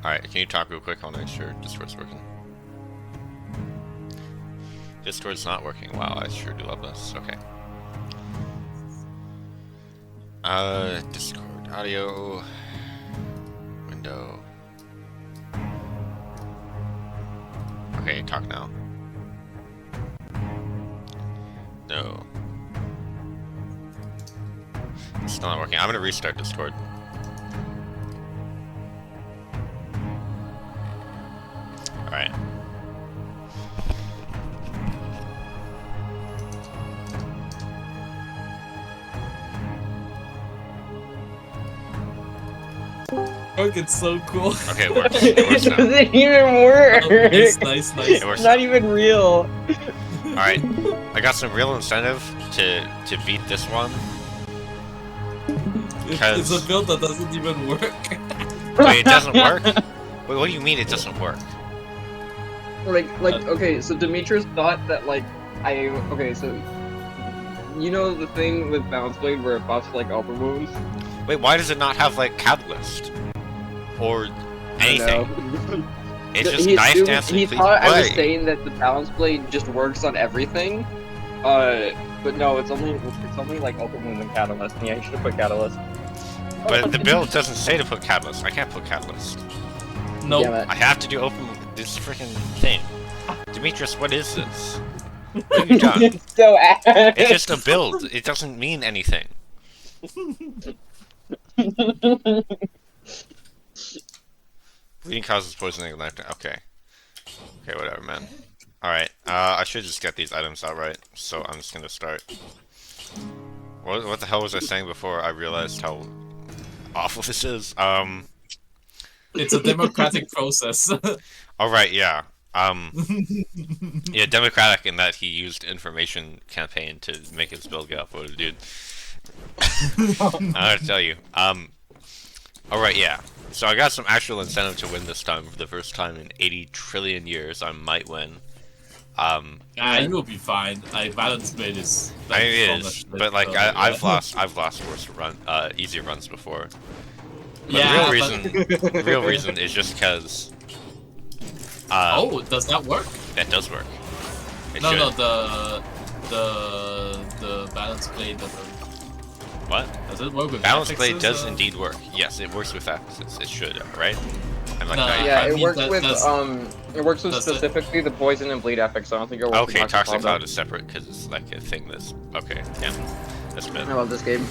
Alright, can you talk real quick? I want to make sure Discord's working. Discord's not working. Wow, I sure do love this. Okay. Discord audio window. Okay, talk now. No. It's still not working. I'm gonna restart Discord. Alright. It's so cool. Okay, it works. It works It now. doesn't even work. Oh, nice. It works It's not now. even real. Alright, I got some real incentive to beat this one. It's a build that doesn't even work. Wait, it doesn't work? Wait, what do you mean it doesn't work? Okay, so Demetrius thought that, okay, so, you know the thing with Balance Blade where it buffs, upper wounds? Wait, why does it not have, Catalyst? Or anything? It's just knife dance and He please thought I was play. saying that the Balance Blade just works on everything, but no, it's only, upper wounds and Catalyst, and yeah, you should have put Catalyst. But the build doesn't say to put Catalyst. I can't put Catalyst. No. Damn I have to do this freaking thing. Demetrius, what is this? What have you done? It's so ass. It's just a build. It doesn't mean anything. Bleeding causes poisoning of lifetime. Okay. Okay, whatever, man. Alright, I should just get these items outright, so I'm just gonna start. What the hell was I saying before I realized how awful this is? It's a democratic process. Alright, yeah. Yeah, democratic in that he used information campaign to make his build get uploaded, dude. I gotta tell you. Alright, yeah. So I got some actual incentive to win this time for the first time in 80 trillion years. I might win. You will be fine. Balance Blade is. It is, but I've lost worse easier runs before. But Yeah, the real reason is just because. Oh, does that work? That does work. It No, should. no, the Balance Blade doesn't. What? Does it work with Balance Blade affixes, does indeed work. Yes, it works with affixes. It should, right? I'm like, No, Yeah, I it mean, works that- with that's- it works with that's it. specifically the poison and bleed affix. So I don't think it works. okay, with Toxic Cloud. Cloud is separate because it's like a thing that's okay. Yeah, that's bad. I love this game.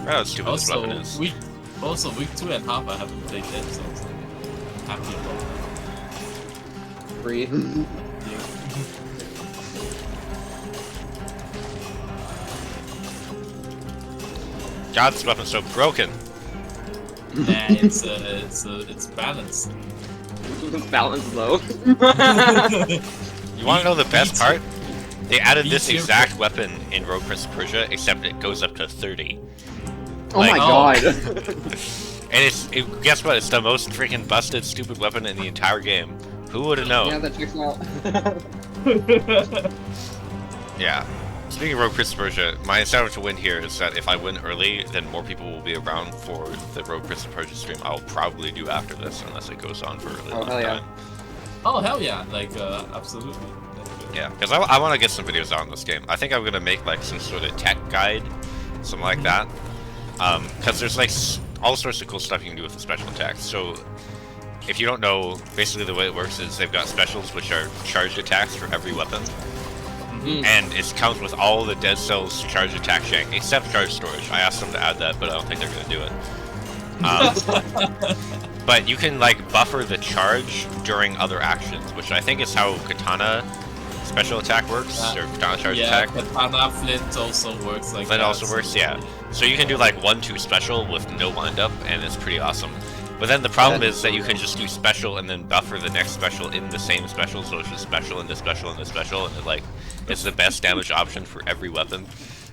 Right how stupid this weapon is. week 2.5 I haven't played it, so it's like happy about Breathe. that. God, this weapon's so broken. Yeah, it's balanced. Balance low. You want to know the best part? They added this Beats you. exact weapon in Rogue Prince of Persia, except it goes up to 30. Oh my Like- god. And guess what? It's the most freaking busted, stupid weapon in the entire game. Who would have known? Yeah, that checks out. Yeah. Speaking of Rogue Prince of Persia, my incentive to win here is that if I win early, then more people will be around for the Rogue Prince of Persia stream I'll probably do after this, unless it goes on for a really long hell yeah. time. Oh hell yeah! Absolutely. Yeah, because I want to get some videos out on this game. I think I'm gonna make like some sort of tech guide, something like that. Because there's like all sorts of cool stuff you can do with the special attacks. So if you don't know, basically the way it works is they've got specials which are charged attacks for every weapon. And it comes with all the Dead Cells charge attack shank, except charge storage. I asked them to add that, but I don't think they're gonna do it. But you can like buffer the charge during other actions, which I think is how Katana special attack works, or Katana charge attack. Katana Flint also works like Flint that. also works, yeah. So you can do like 1-2 special with no wind up, and it's pretty awesome. But then the problem is that you can just do special and then buffer the next special in the same special, so it's just special and this special and this special, and it's the best damage option for every weapon,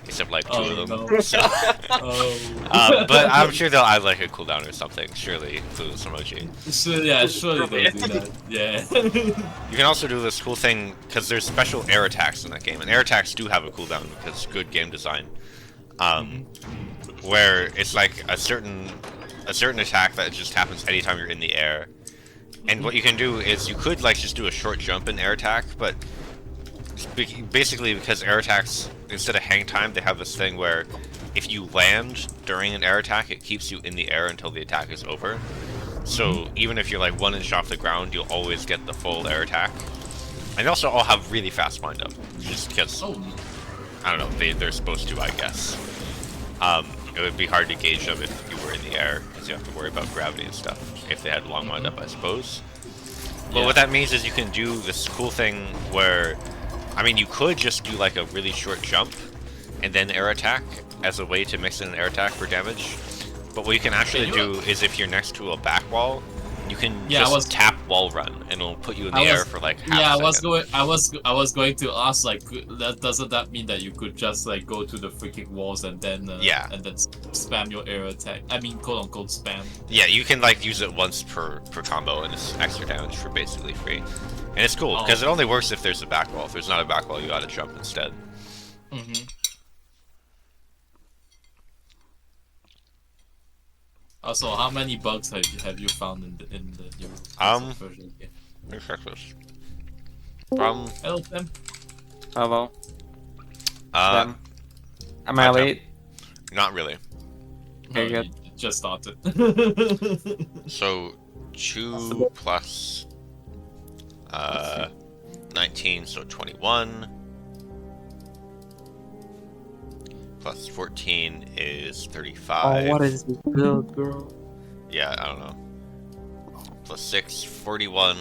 except like 2 of them. No. So, Oh. but I'm sure they'll add like a cooldown or something, surely, through this emoji. Surely they'll do that. Yeah. You can also do this cool thing, because there's special air attacks in that game, and air attacks do have a cooldown because good game design. Where it's like a certain a certain attack that just happens anytime you're in the air. And what you can do is you could like just do a short jump in air attack, but basically because air attacks, instead of hang time, they have this thing where if you land during an air attack, it keeps you in the air until the attack is over. So even if you're like 1 inch off the ground, you'll always get the full air attack. And they also all have really fast wind up, just because, I don't know, they're supposed to, I guess. It would be hard to gauge them if you were in the air, because you have to worry about gravity and stuff, if they had long wind up, I suppose. But what that means is you can do this cool thing where, I mean, you could just do like a really short jump, and then air attack, as a way to mix in an air attack for damage. But what you can actually do is if you're next to a back wall, you can just tap wall run, and it'll put you in the air for like half a second. I was going to ask, like, doesn't that mean that you could just like go to the freaking walls and then and then spam your air attack? I mean, quote unquote spam. Yeah, you can like use it once per combo, and it's extra damage for basically free. And it's cool because it only works if there's a back wall. If there's not a back wall, you gotta jump instead. Also, how many bugs have you found in the new version game? Let me check this. Hello, Tim. Hello. Am I late? Not really. Okay, good. You just started. So 2 plus 19, so 21. Plus 14 is 35. Oh, what is this build, bro? Yeah, I don't know. Plus 6, 41.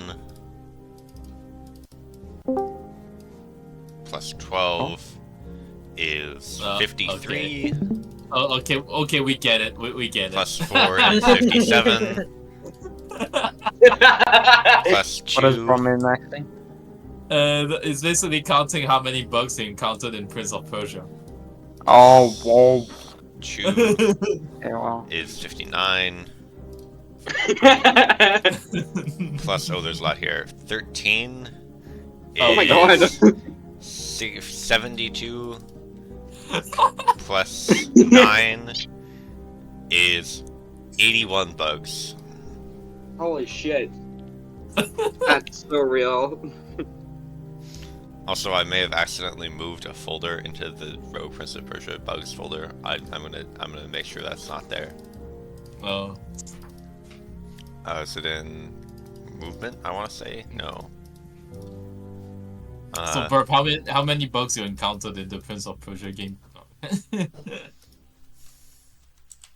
Plus 12 is 53. Okay. Oh, okay, we get it. We get it. Plus 4 is 57. Plus 2. What is Roman acting? It's basically counting how many bugs you encountered in Prince of Persia. Oh, whoa. 2 Okay, well. is 59. Plus, there's a lot here. 13 is oh my god. 72. Plus 9 is 81 bugs. Holy shit. That's so real. Also, I may have accidentally moved a folder into the Rogue Prince of Persia bugs folder. I'm gonna make sure that's not there. Oh. Is it in movement? I want to say no. So, Burp, how many bugs you encountered in the Prince of Persia game?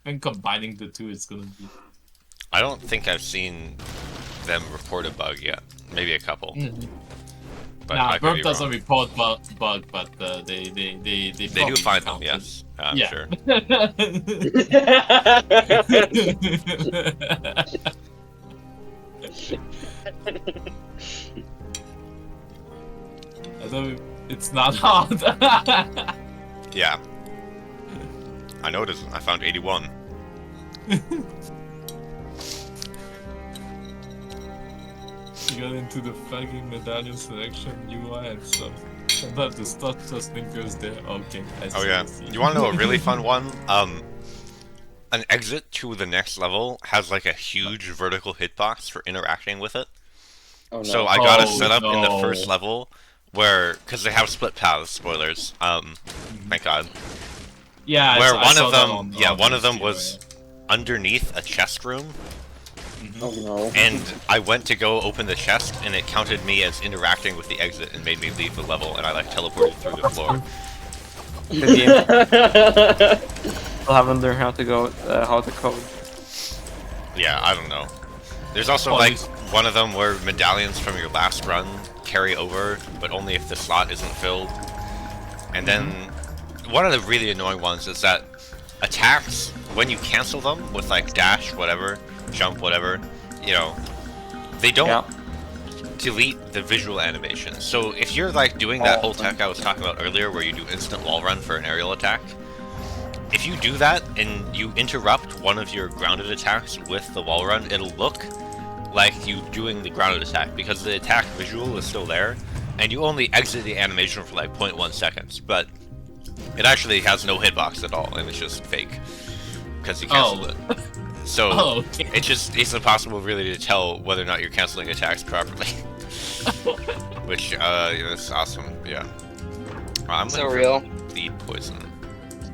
And combining the two, it's gonna be. I don't think I've seen them report a bug yet. Maybe a couple. But nah, Burp doesn't report bug, but they do find them. Yes, I'm sure. It's not hard. Yeah. I know it isn't. I found 81. You got into the fucking medallion selection UI and stuff. Sometimes the stuff just lingers there. Okay. Oh yeah. You want to know a really fun one? An exit to the next level has like a huge vertical hitbox for interacting with it. Oh, no. So I got it set up in the first level where, because they have split paths. Spoilers. Thank God. Yeah. Where one of them was underneath a chest room. Oh no. And I went to go open the chest, and it counted me as interacting with the exit and made me leave the level, and I like teleported through the floor. The game. Still haven't learned how to code. Yeah, I don't know. There's also like one of them where medallions from your last run carry over, but only if the slot isn't filled. And then one of the really annoying ones is that attacks, when you cancel them with like dash, whatever, jump, whatever, you know, they don't delete the visual animation. So if you're like doing that whole tech I was talking about earlier where you do instant wall run for an aerial attack, if you do that and you interrupt one of your grounded attacks with the wall run, it'll look like you doing the grounded attack because the attack visual is still there, and you only exit the animation for like 0.1 seconds, but it actually has no hitbox at all, and it's just fake because you canceled it. So it's impossible really to tell whether or not you're canceling attacks properly. Which is awesome. Yeah. I'm so real. The poison.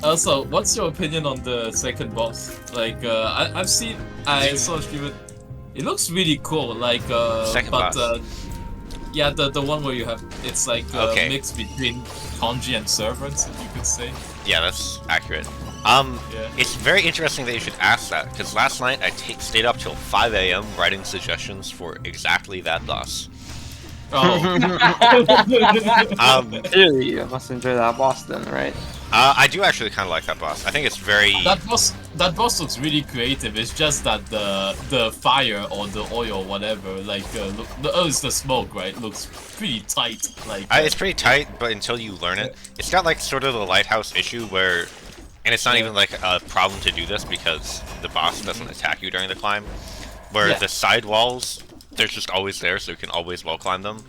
Also, what's your opinion on the second boss? Like, I saw a stream. It looks really cool. Like, second but boss. yeah, the one where you have it's like a mix between Kanji and Servants, if you could say. Yeah, that's accurate. Yeah. It's very interesting that you should ask that, because last night I stayed up till 5 a.m. writing suggestions for exactly that boss. Oh. Clearly, you must enjoy that boss then, right? I do actually kind of like that boss. I think it's very... That boss looks really creative. It's just that the fire or the oil or whatever, like it's the smoke, right? Looks pretty tight. Like it's pretty tight, but until you learn it, it's got like sort of the lighthouse issue where, and it's not even like a problem to do this because the boss doesn't attack you during the climb. Where the side walls, they're just always there, so you can always wall climb them.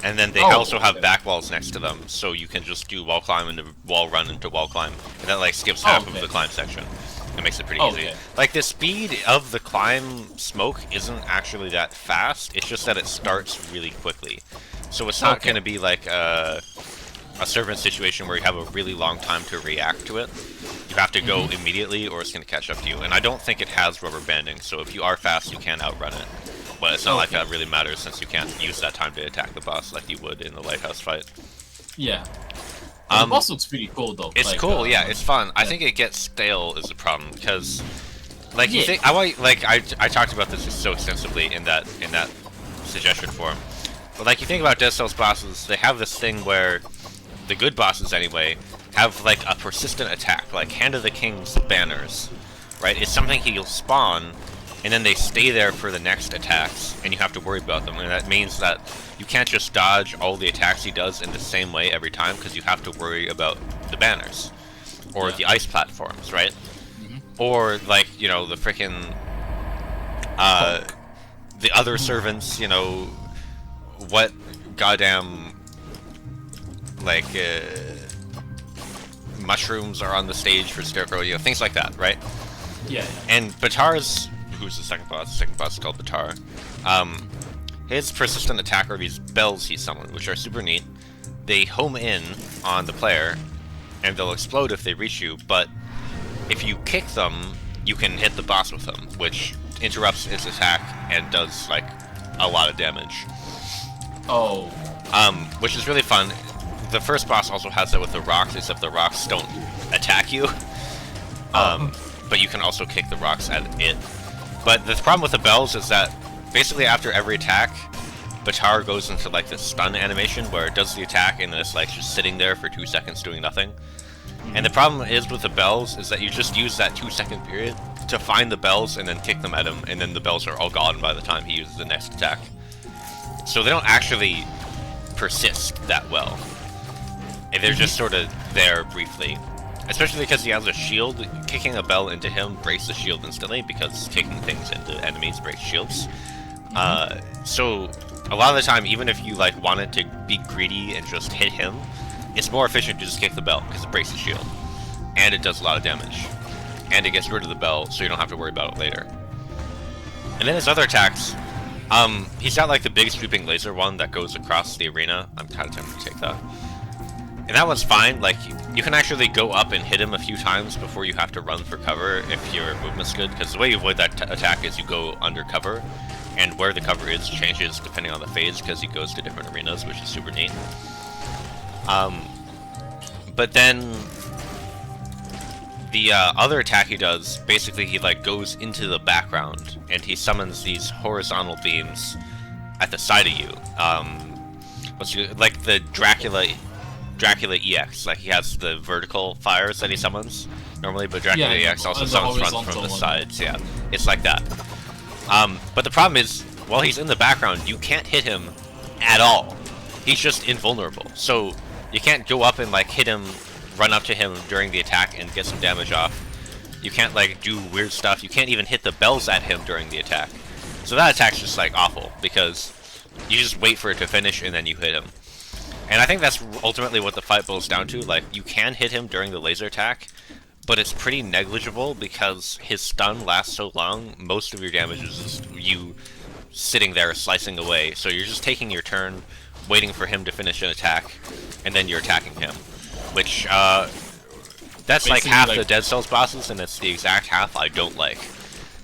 And then they also have back walls next to them, so you can just do wall climb into wall run into wall climb. And that like skips half of the climb section. It makes it pretty easy. Like the speed of the climb smoke isn't actually that fast, it's just that it starts really quickly. So it's not going to be like a servant situation where you have a really long time to react to it. You have to go immediately or it's going to catch up to you. And I don't think it has rubber banding, so if you are fast you can outrun it. But it's not like that really matters since you can't use that time to attack the boss like you would in the lighthouse fight. Yeah. The boss looks pretty cool though. It's like, cool, yeah, it's fun. I think it gets stale is the problem because, like, you think I talked about this so extensively in that suggestion form. But like you think about Dead Cells bosses, they have this thing where the good bosses anyway have like a persistent attack, like Hand of the King's banners, right? It's something he'll spawn. And then they stay there for the next attacks, and you have to worry about them. And that means that you can't just dodge all the attacks he does in the same way every time, because you have to worry about the banners. Or the ice platforms, right? Or, like, you know, the frickin'... the other servants, you know... What goddamn... Like, mushrooms are on the stage for Scarecrow, you know, things like that, right? Yeah. And Batar's... Who's the second boss? The second boss is called Batar. His persistent attack are these bells he summoned, which are super neat. They home in on the player, and they'll explode if they reach you, but if you kick them, you can hit the boss with them, which interrupts its attack and does, like, a lot of damage. Which is really fun. The first boss also has that with the rocks, except the rocks don't attack you. But you can also kick the rocks at it. But the problem with the bells is that basically after every attack, Batar goes into like this stun animation where it does the attack and then it's like just sitting there for 2 seconds doing nothing. And the problem is with the bells is that you just use that 2-second period to find the bells and then kick them at him, and then the bells are all gone by the time he uses the next attack. So they don't actually persist that well. And they're just sort of there briefly. Especially because he has a shield, kicking a bell into him breaks the shield instantly, because kicking things into enemies breaks shields. So, a lot of the time, even if you like wanted to be greedy and just hit him, it's more efficient to just kick the bell, because it breaks the shield. And it does a lot of damage. And it gets rid of the bell, so you don't have to worry about it later. And then his other attacks, he's got like the big sweeping laser one that goes across the arena. I'm kind of tempted to take that. And that one's fine, like, you can actually go up and hit him a few times before you have to run for cover if your movement's good, because the way you avoid that attack is you go under cover, and where the cover is changes depending on the phase, because he goes to different arenas, which is super neat. But then, the other attack he does, basically he, like, goes into the background, and he summons these horizontal beams at the side of you. Like the Dracula EX, like he has the vertical fires that he summons normally, but Dracula EX also summons from the sides. Yeah, it's like that. But the problem is, while he's in the background, you can't hit him at all. He's just invulnerable. So you can't go up and like hit him, run up to him during the attack and get some damage off. You can't like do weird stuff. You can't even hit the bells at him during the attack. So that attack's just like awful, because you just wait for it to finish and then you hit him. And I think that's ultimately what the fight boils down to. Like, you can hit him during the laser attack, but it's pretty negligible because his stun lasts so long. Most of your damage is just you sitting there slicing away. So you're just taking your turn, waiting for him to finish an attack, and then you're attacking him. Which, that's like Basically, half like- the Dead Cells bosses, and it's the exact half I don't like.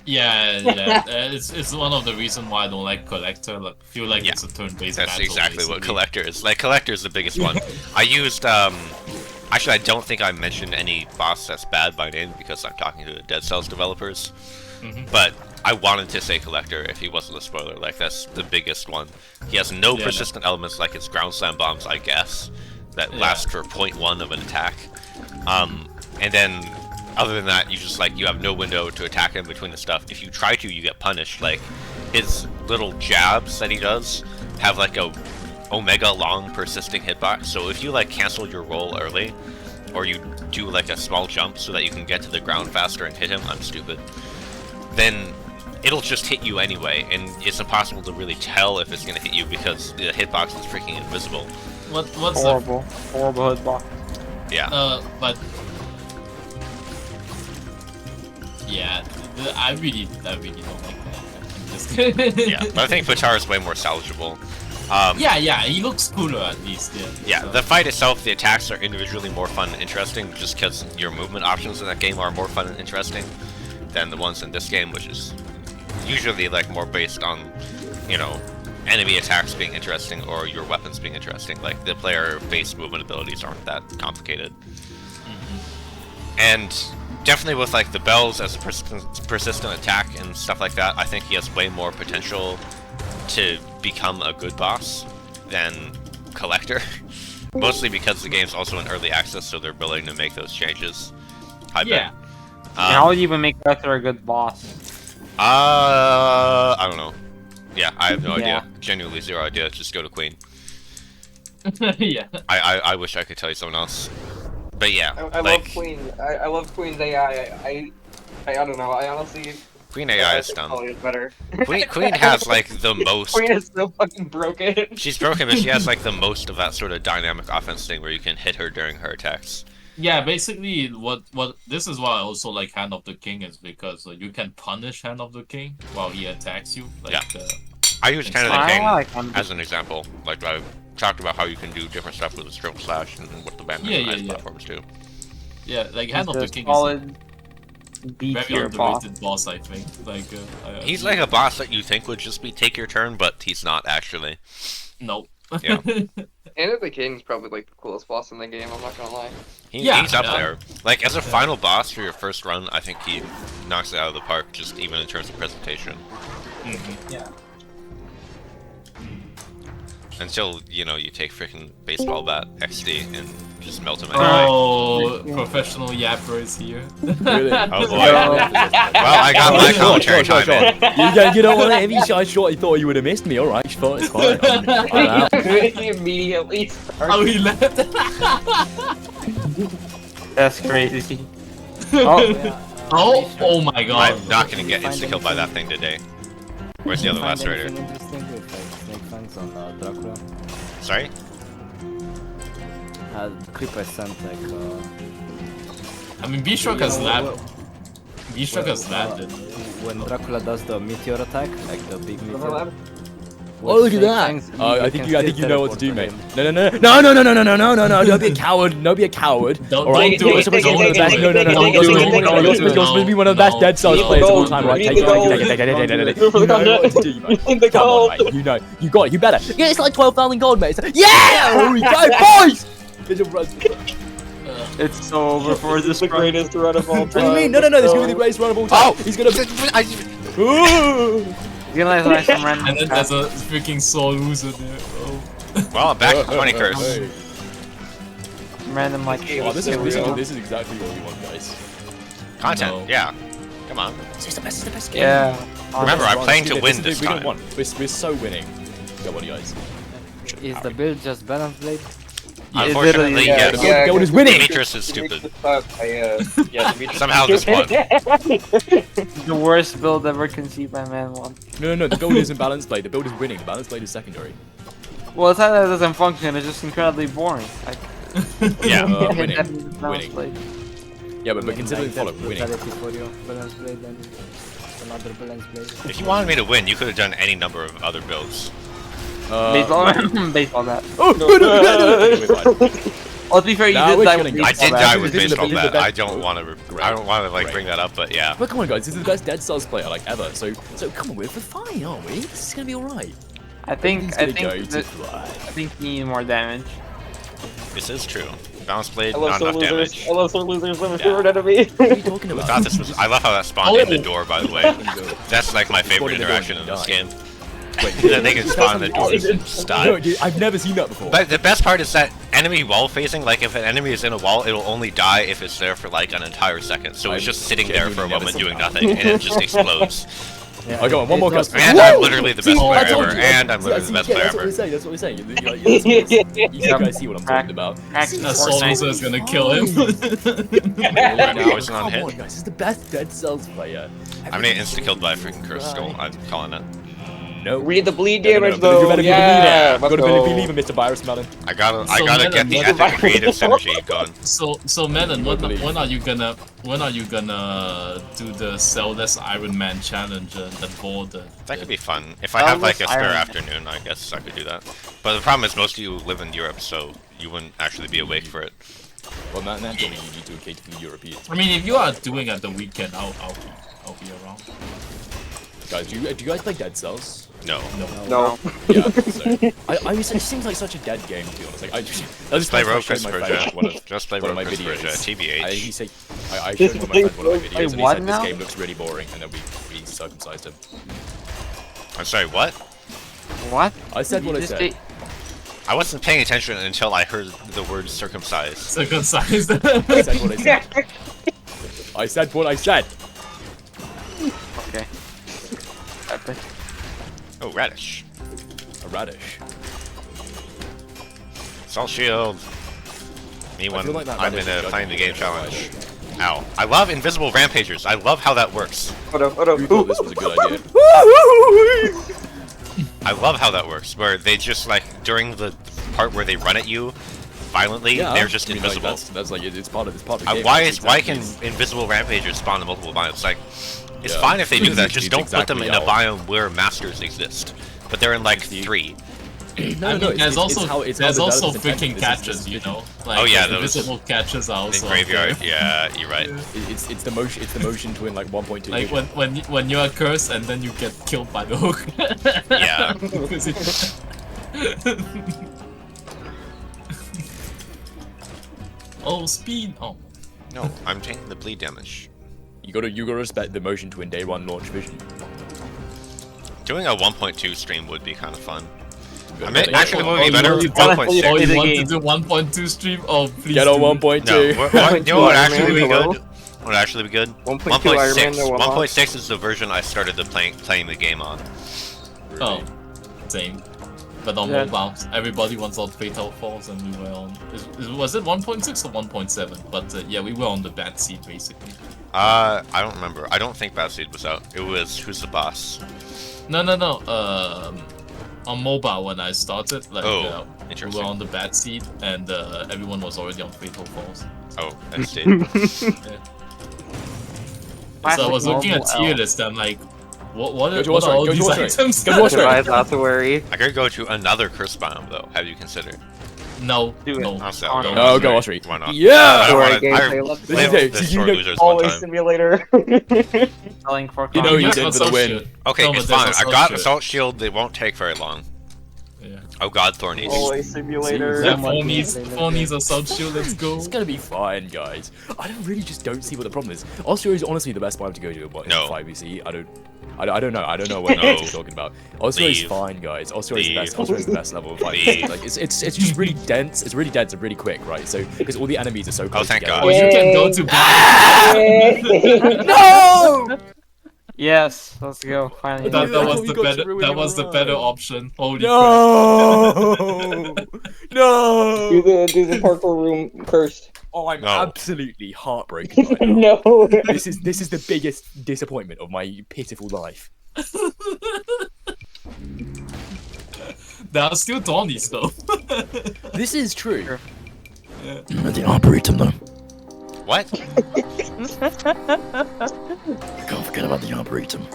Yeah, it's one of the reasons why I don't like Collector. Like, feel like Yeah. it's a turn-based That's battle. exactly what basically. Collector is. Like, Collector is the biggest one. I used, actually, I don't think I mentioned any boss that's bad by name because I'm talking to the Dead Cells developers. But I wanted to say Collector if he wasn't a spoiler. Like, that's the biggest one. He has no Yeah, persistent elements like his ground slam bombs, I guess, that last for 0.1 of an attack. And then, other than that, you just, like, you have no window to attack him between the stuff. If you try to, you get punished. Like, his little jabs that he does have, like, a omega long persisting hitbox. So if you, like, cancel your roll early, or you do, like, a small jump so that you can get to the ground faster and hit him, I'm stupid, then it'll just hit you anyway, and it's impossible to really tell if it's gonna hit you because the hitbox is freaking invisible. What's Horrible hitbox. Yeah. but yeah, I really don't like that. Yeah, but I think Patar is way more salvageable. yeah, he looks cooler at least. Yeah, so. the fight itself, the attacks are individually more fun and interesting just because your movement options in that game are more fun and interesting than the ones in this game, which is usually like more based on, you know, enemy attacks being interesting or your weapons being interesting. Like the player-based movement abilities aren't that complicated. And definitely with like the bells as a persistent attack and stuff like that, I think he has way more potential to become a good boss than Collector. Mostly because the game's also in early access, so they're willing to make those changes. I bet. How would you even make Collector a good boss? I don't know. Yeah, I have no Yeah. idea. Genuinely zero idea. Just go to Queen. Yeah. I wish I could tell you someone else. But yeah, I like love Queen. I love Queen's AI. I don't know. I honestly. Queen AI is dumb. Probably is better. Queen has like the most. Queen is so fucking broken. She's broken, but she has like the most of that sort of dynamic offense thing where you can hit her during her attacks. Yeah, basically, what this is why I also like Hand of the King is because you can punish Hand of the King while he attacks you. Like, I use Hand of the I King like Hand of the as an example. Like I talked about how you can do different stuff with the stroke slash and what the band Yeah. platforms do. yeah, like Hand of the King is solid B very tier boss. underrated boss, I think. Like, He's like a boss that you think would just be take your turn, but he's not actually. no. Yeah. Hand of the King's probably like the coolest boss in the game. I'm not gonna lie. Yeah, He's up yeah. there. Like as a final boss for your first run, I think he knocks it out of the park. Just even in terms of presentation. Yeah. Until you know you take freaking baseball bat XD and just melt him. Oh, professional yapper is here. Really? Oh boy. Well, I got my commentary time in. You don't want to heavy shot shot. You thought you would have missed me. All right, it's fine. It's fine. He immediately started. Oh, he left. That's crazy. Oh my god. I'm not gonna get insta killed by that thing today. Where's the other lacerator? Interesting with snake fangs on Dracula. Sorry? Creeper sent like I mean, B-Shock has landed. B-Shock has landed. when Dracula does the meteor attack, like the big meteor. Oh, look at that! I think you know what to do, mate. No! Don't be a coward. Don't be a coward. Don't- All right, don't do you're it. supposed to be one of the best. No! Don't do it. You're supposed to be one of the best Dead Cells No. players of all time, right? Take it. You know what to do, mate. Come on, mate. You know. You got it. You better. Yeah, it's like 12,000 gold, mate. Yeah! Here we go, boys! Get your bros. It's so over for this the greatest run of all What do you time. mean? No! This is gonna be the greatest run of all time. Oh! He's gonna. You're gonna like some random And then there's a freaking soul loser there. Oh. Well, I'm back to 20 curse. random like. Oh, this is exactly what we want, guys. Content, No. yeah. Come on. It's the best game. Yeah. Remember, I'm Ron, playing to this win is this we don't time. want. We're so winning. Come on, guys. Is the build just balance blade? Unfortunately, Yeah, yes. The gold is winning. Demetrius is stupid. Demetrius Somehow this won. The worst build ever conceived by man one. No. The build isn't balance blade. The build is winning. The balance blade is secondary. Well, it's not that it doesn't function. It's just incredibly boring. Like, Yeah. Winning. that is balance Winning. blade. Yeah, but I considering like follow, that we're winning. brutality for you. Balance blade and another balance blade. If you wanted me to win, you could have done any number of other builds. Baseball, baseball bat. Oh, no. Oh, to be fair, you Nah, did we're die killing with you. I baseball did bat. die with This is the- baseball this is the bat. I best- don't want to. I don't want to like bring that up, but yeah. But come on, guys, this is the best Dead Cells player like ever. So come on, we're fine, aren't we? This is gonna be all right. I think Everything's you need more damage. This is true. Balance blade, I love not sore enough losers. damage. I love sore losers. Let me favorite enemy. What are you talking I about? thought this was. I love how that spawned in the door, by the way. That's like my favorite Spawned in the door interaction in and this you game. That they can spawn in the doors and just No, die. dude, I've never seen that before. But the best part is that enemy wall facing, like if an enemy is in a wall, it'll only die if it's there for like an entire second. So it's just sitting there for a moment doing nothing, and it just explodes. Oh, go on, one more custom. And I'm literally the best player I told ever, you. and I'm literally the best player That's what ever. we're saying. That's what we're saying. You guys see what I'm talking about? Actually, That soul loser is gonna kill him. Poison on Come hit. on, guys, this is the best Dead Cells player. I'm getting insta-killed by a freaking cursed skull. I'm calling it. No. Read the bleed No, no, damage no, though. You better Yeah. be a believer, Mr. Virus Melon. I gotta So get the Melon, epic creative synergy going. So Melon, when believe. are you gonna do the Cells Iron Man challenge and VOD? That could be fun. If I have like a Cells spare Iron Man. afternoon, I guess I could do that. But the problem is most of you live in Europe, so you wouldn't actually be awake for it. Well, naturally, you need to cater to the Europeans. I mean, if you are doing at the weekend, I'll be around. Guys, do you guys play Dead Cells? No. No. Yeah, so, it seems like such a dead game, to be honest. Like, I just Play I Rogue showed my Christopher friend J. one of- Just play one of Rogue my Christopher J. videos. TBH. He said, I showed one of my friends one of my videos, and he what said now? this game looks really boring, and then we circumcised him. I'm sorry, what? What? I said what I Just said. say- I wasn't paying attention until I heard the word circumcised. Circumcised. I said what I said. I said what I said. Okay. Epic. Oh, radish. A radish. Salt shield. Me I when feel like that I'm in radish a is playing the game judging challenge. Ow. I love invisible rampagers. I love how that works. Hold up. Hold up. Who thought this was a good idea? I love how that works, where they just like during the part where they run at you violently, they're just I mean, like, invisible. that's like it's part of the game. Why That's can exactly- invisible rampagers spawn in multiple biomes? Like, it's Yeah. fine if they do that. Just It's don't put them exactly in a how- biome where masters exist. But they're in like 3. No, no, There's also it's there's how the also developers intended. freaking catches, you know. Like, Oh, yeah, those- invisible catches are In also graveyard, there. yeah, you're right. It's the motion to in like 1.2. Like when you are cursed and then you get killed by the hook. Yeah. Because it- oh, speed! Oh, No, I'm taking the bleed damage. you gotta respect the motion twin day one launch vision. Doing a 1.2 stream would be kind of fun. I Yeah, mean, yeah, actually, yeah. what would be better? Oh, you 1.6. want game. to do 1.2 stream? Oh, please. Get on do. 1.2. No, you know what would Iron actually Man, be hello? good? What would actually be good? 1.2 Iron Man, no 1.6 is the version I started playing the game on. Oh, same. But on Yeah. mobile, everybody wants on Fatal Falls, and we were on. Was it 1.6 or 1.7? But yeah, we were on the bad seat basically. I don't remember. I don't think Bad Seed was out. It was Who's the Boss? No. On mobile when I started, like Oh, we interesting. were on the bad seat, and everyone was already on Fatal Falls. Oh, that's it. So I was looking at Classic tier mobile list, I'm like, what Go to what watch are all rate, go to these watch rate. items? Go to watch rate. Survive, not to worry. I could go to another curse biome though. Have you considered? No, Do it. no. Also, Oh, go no. Oh, watch go rate. watch rate. Why not? I Yeah! don't Alright, wanna- gameplay, I let's played play. the So Sword you Losers one Always time. simulator. Selling for You know Yeah, you but did for the Assault win. Shield. Okay, No, but it's there's fine. I Assault got Shield. Assault Shield. It won't take very long. Yeah. Oh god, Thornies. Always simulator. Yeah, Someone phonies Assault Shield, let's go. It's gonna be fine, guys. I don't see what the problem is. Austria is honestly the best biome to go to in No. 5BC. I don't know. I don't know what No. you're talking about. Austria is Leave. fine, guys. Austria is the Leave. best. Austria is the best level of 5BC. Leave. Like it's just really dense. It's really dense and really quick, right? So because all the enemies are so close thank together. God. Well, you can go to bad. No! Yes, let's go. Finally. That- That I was thought we the got better. to ruin That your was the run. better option. Holy crap! No! No! Do the parkour room cursed. Oh, I'm No. absolutely heartbroken right now. No. This is the biggest disappointment of my pitiful life. There are still Donnies though. This is true. Yeah. They are brutal though. What? Can't forget about the Arboretum.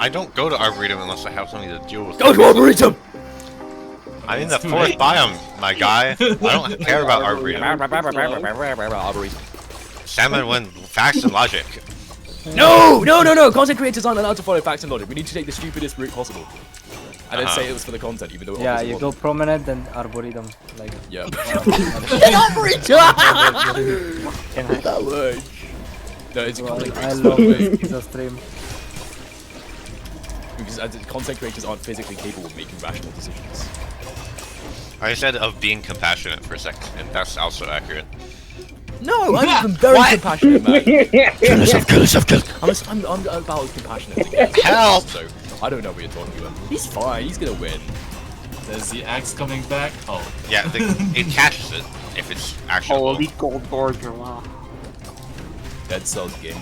I don't go to Arboretum unless I have something to deal with. Go to Arboretum! I'm in the fourth biome, my guy. I don't care about Arboretum. Arboretum. Salmon win facts and logic. No! Content creators aren't allowed to follow facts and logic. We need to take the stupidest route possible. And then say it was for the content, even though it Yeah, obviously you go wasn't. prominent and arboretum. Like. Yeah. Can I? That works. No, it's a content I creators. love the stream. Because content creators aren't physically capable of making rational decisions. I said of being compassionate for a second, and that's also accurate. No, I'm even very compassionate, man. Kill yourself. I'm about as compassionate as it gets. Help! So, I don't know what you're talking about. He's fine, he's gonna win. There's the axe coming back. Oh. Yeah, it catches it if it's actionable. Holy gold gorger, wow. Dead Cells game.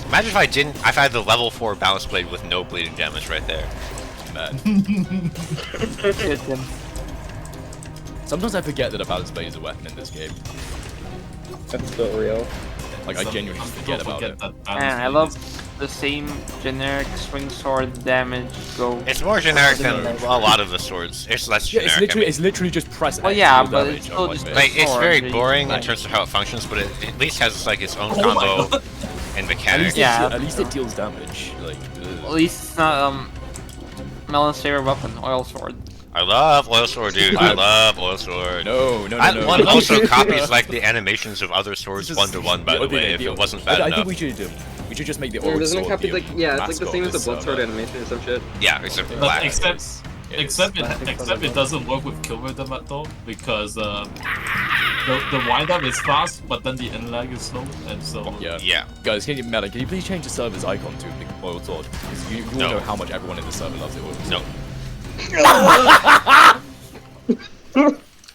Imagine if I had the level 4 balance blade with no bleeding damage right there. Man. Hit him. Sometimes I forget that a balance blade is a weapon in this game. That's so real. Like, I genuinely forget about it. Man, I love the same generic swing sword damage go. It's more generic than a lot of the swords. It's less Yeah, generic. it's literally just press X. Well, yeah, deal but damage it's on still one just bit. Like, it's sword, very really. boring in Like- terms of how it functions, but it at least has like its own Oh my combo God. and At mechanics. least, Yeah. at least it deals damage. Like, At least it's not Melon's favorite weapon, oil sword. I love oil sword, dude. I love oil sword. no. One also copies like the animations of other swords This is 1-to-1, by the the way, if ideal. it wasn't bad I enough. think we should just make the oil Doesn't it sword copy the like it's like the mascot same of as the this Bloodsword server. animation or some shit? Yeah, except But black. except Yes. it doesn't work with kill rhythm at all because the wind up is fast, but then the end lag is slow, and so Yeah. Guys, can you please change the server's icon to the oil sword? Because you all No. know how much everyone in the server loves the oil sword. No.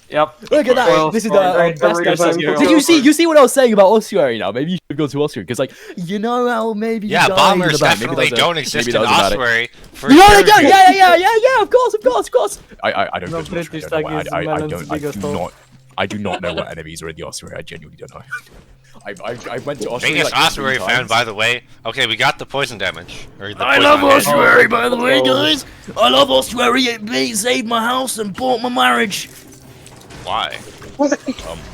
Yep. Look at that! Oil This is sword, the right, best every guy. time Did you see what I was saying about ossuary now? Maybe you should go to ossuary because, like, you know how maybe Yeah, you die bombers in the back. definitely don't exist in ossuary. For You know sure. they don't. Yeah. Of course. I don't No, go to ossuary. British I don't know tag is why. Melon's biggest hope. I do not know what enemies are in the ossuary. I genuinely don't know. I went to ossuary. Biggest like, ossuary 3 fan, times. by the way. Okay, we got the poison damage. Or the I poison love hit. ossuary, by the way, guys. I love ossuary. It saved my house and bought my marriage. Why?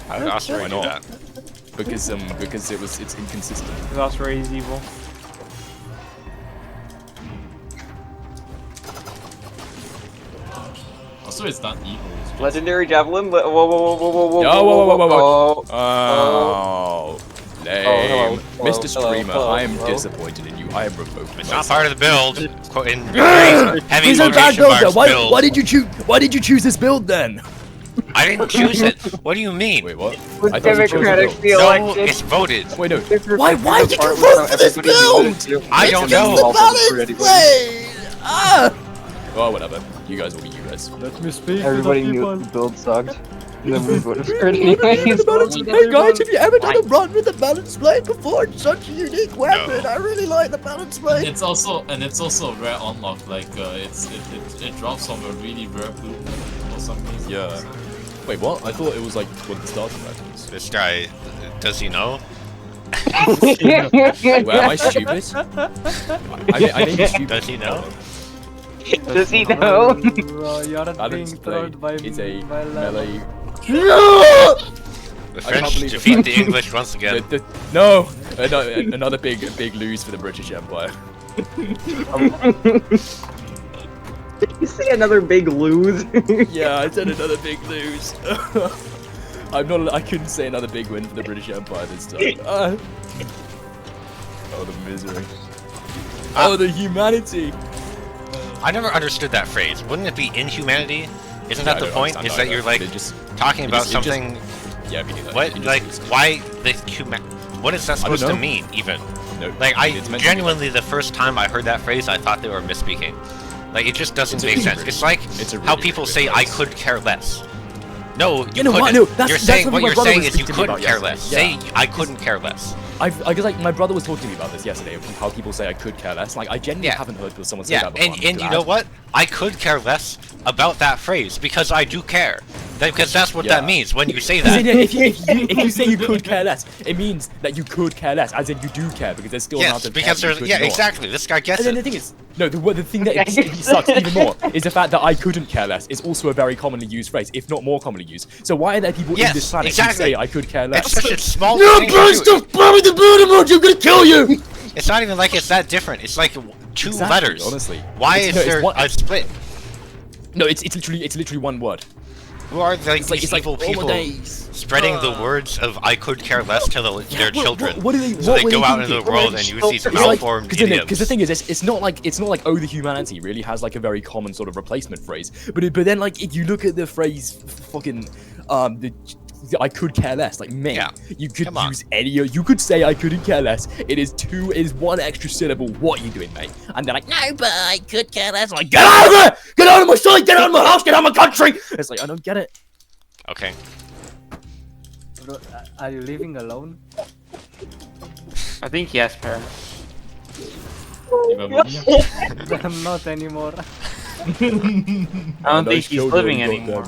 How did ossuary Why do not? that? Because it's inconsistent. That's where he's evil. also it's not evil. It's just Legendary javelin. Whoa. Yo, whoa. Oh. Oh, lame. hello, Mr. hello, Streamer, hello, I am hello. disappointed in you. I am revoked. It's not part of the build. In heavy He's a bad quotation builder. marks build. Why did you choose this build then? I didn't choose it. What do you mean? Wait, what? Would I thought you chose the Democrats build. be No, elected? it's voted. Wait, no. Why did you vote for this build? I don't know. Oh, whatever. You guys will be you guys. Let me speak. Everybody to the knew people. the build sucked. And then we voted for it anyways. Hey guys, have you ever done a run with the balance blade before? It's such a unique weapon. No. I really like the balance blade. It's also a rare unlock. Like it drops from a really rare blue for some reason. Yeah. Wait, what? I thought it was like one of the starting weapons. This guy, does he know? Wait, am I stupid? I may be stupid. Does he know? Does he know? You aren't Balance being trolled by blade is a by melee. The I can't French believe defeat it. the English once again. No, another big lose for the British Empire. Did you say another big lose? Yeah, I said another big lose. I couldn't say another big win for the British Empire this time. Oh, the misery. Oh, the humanity. I never understood that phrase. Wouldn't it be inhumanity? Isn't that the point? Is that you're like They just talking about it just- something? yeah, we do that. What It just like is. why the human? What is that I don't supposed to know. mean even? No, Like I it's meant to be genuinely the first time I heard that phrase I thought they were misspeaking. Like it just doesn't It's a make really sense. good- It's like it's a how really people good say I phrase. could care less. No, you know what? couldn't. No, that's- you're that's saying something what my you're brother saying was is you speaking to me couldn't about care yesterday. less. Yeah. Say I couldn't care less. Because like my brother was talking to me about this yesterday, of how people say I could care less. Like I genuinely Yeah. haven't heard someone say Yeah, that before. and I'm you glad. know what? I could care less about that phrase because I do care. Because that's what Yeah. that means when you say Because that. if you say you could care less, it means that you could care less, as in you do care, because there's still an amount Yes, of because care there's that you could ignore. exactly. This guy gets And then it. the thing is, no, the thing that it sucks even more is the fact that I couldn't care less is also a very commonly used phrase, if not more commonly used. So why are there people Yes, in this planet exactly. who say I could care less? It's such a small No, thing to bro, do. stop blowing the bird emoji, I'm gonna kill you! It's not even like it's that different. It's like two Exactly, letters. honestly. Why It's- is no, it's there one- a split? No, it's literally one word. Who are like It's like these it's like evil people holidays. spreading the words of "I could care less" to their children? What do they? So what they were go they out into thinking? the world and use these It's like- malformed Because idioms. the thing is, it's not like oh the humanity really has like a very common sort of replacement phrase, but then like if you look at the phrase fucking the I could care less, like man, Yeah. you could Come on. use any, you could say I couldn't care less. It is one extra syllable. What are you doing, mate? And they're like, no, but I could care less. I'm like, get out of there! Get out of my sight! Get out of my house! Get out of my country! It's like I don't get it. Okay. Bro, are you living alone? I think he has parents. Not anymore. I don't think he's living anymore.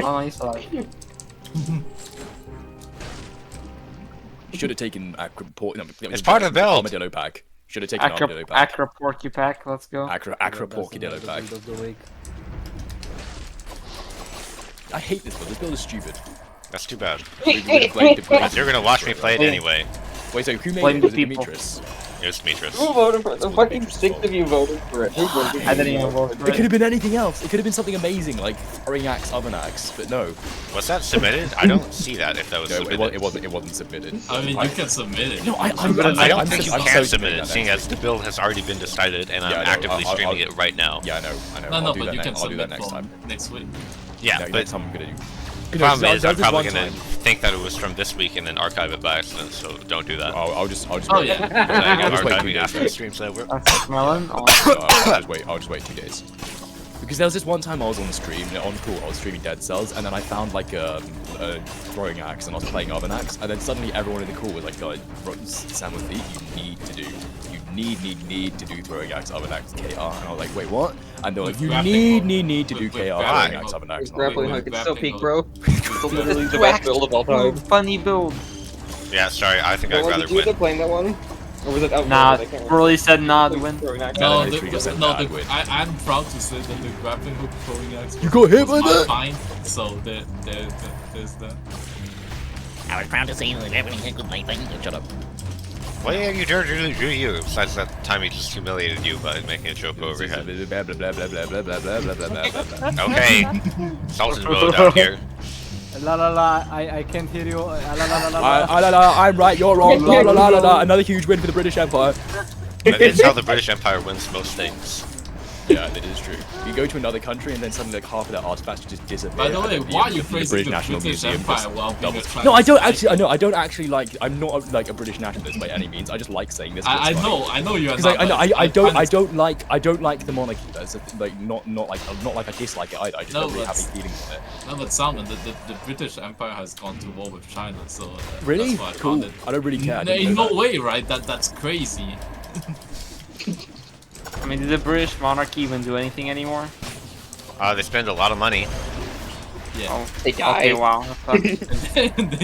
Oh, he's alive. Should have taken It's part of the build. armadillo pack. Should have taken armadillo Acro, pack. Acro Porky Pack, let's go. Acro That's porkadillo another pack. build of the week. I hate this build. This build is stupid. That's too bad. Wait, You're gonna watch me play it anyway. so who made Blame it? the Was it people. Demetrius? It was Demetrius. Who voted for it? The fucking 6 of you voted for it. Who voted for I didn't even vote It for could it. have been anything else. It could have been something amazing like throwing axe, oven axe, but no. Was that submitted? I don't see that if that was No, submitted. it wasn't submitted. I mean, you can submit it. No, I don't think you I'm can so submit it, that seeing next as the build has already been decided and Yeah, I'm I know, actively I'll- streaming I'll- it right now. Yeah, I know. No, I'll no, do but that you can I'll do that submit next time. from next week. Yeah, No, but next time I'm gonna do. the problem is I'm probably gonna think that it was from this week and then archive it by accident, so don't do that. I'll just Oh wait. yeah. I'm I'll just wait 2 archiving days. after the stream's over. Melon? Oh, I'll just wait 2 days. Because there was this one time I was on the stream, on call, I was streaming Dead Cells, and then I found like a throwing axe, and I was playing oven axe, and then suddenly everyone in the call was like, Sam with me, you need to do throwing axe, oven axe, KR, and I was like, wait, what? And they're like, you need to do With KR, throwing grappling axe, hook. oven axe. It's And I was grappling like, hook. It's still Grappling peak, bro. It's still literally the Whack. best build of all time. funny build. Yeah, sorry, I think I'd Well, rather did you end win. up playing that one? Or was it out? Nah, I can't remember. Burley said nah to win. Throwing axe. No, then the, Trigger said no, nah, the, win. I'm proud to say that the grappling hook throwing axe. You got hit was by my that? find, so there's that. I was proud to say that everything was my thing. Shut up. What did you do you, besides that time he just humiliated you by making a joke over your head? Blah, blah, blah, blah, blah, blah, blah, blah, blah, blah, blah, blah. Okay, Sultan mode out here. La la la, I can't hear you. La la la. I'm right, you're wrong. La la la la la. Another huge win for the British Empire. That is how the British Empire wins most things. Yeah, that is true. You go to another country and then suddenly like half of their artifacts just disappear. By the way, and then why are you the praising British the National British Museum Empire just while being a doubles. trans? No, I don't actually. I don't actually like. I'm not like a British nationalist by any means. I just like saying this. I know you are Because not. I but don't like the monarchy. That's like not like I dislike it either. I just No, don't really but- have any feelings on it. No, but Salmon, the British Empire has gone to war with China, so Really? that's why I Cool. found it. I don't really care. I No, didn't in know no that. way, right? That's crazy. I mean, did the British monarchy even do anything anymore? They spend a lot of money. Yeah. Oh, They died. okay, wow. They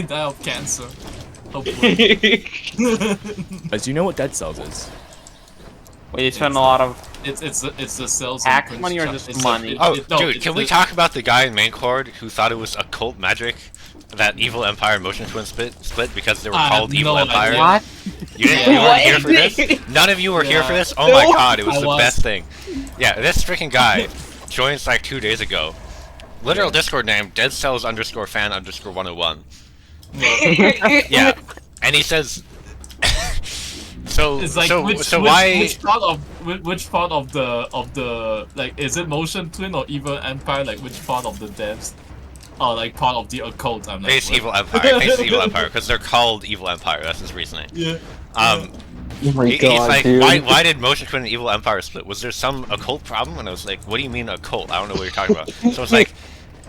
die of cancer. Hopefully. Guys, do you know what Dead Cells is? Wait, they spend a lot of. It's the cells. Tax in money or Prince just Cha- money? it- Oh, it- no, dude, it's can we the- talk about the guy in main chord who thought it was occult magic? That Evil Empire motion twin split because they were I have called Evil no Empire? idea. What? You didn't? You weren't here for this? None of you were here for this? Oh my god, it was I the was. best thing. Yeah, this freaking guy joined like 2 days ago. Literal Discord name, deadcells_fan_101. Yeah, and he says... It's like why... which part of the like is it motion twin or Evil Empire, like which part of the devs are like part of the occult? I'm like, It's what? Evil Empire. I think it's Evil Empire because they're called Evil Empire. That's his reasoning. Yeah. Oh my He's god, like, dude. why did Motion Twin and Evil Empire split? Was there some occult problem? And I was like, what do you mean occult? I don't know what you're talking about. So it's like,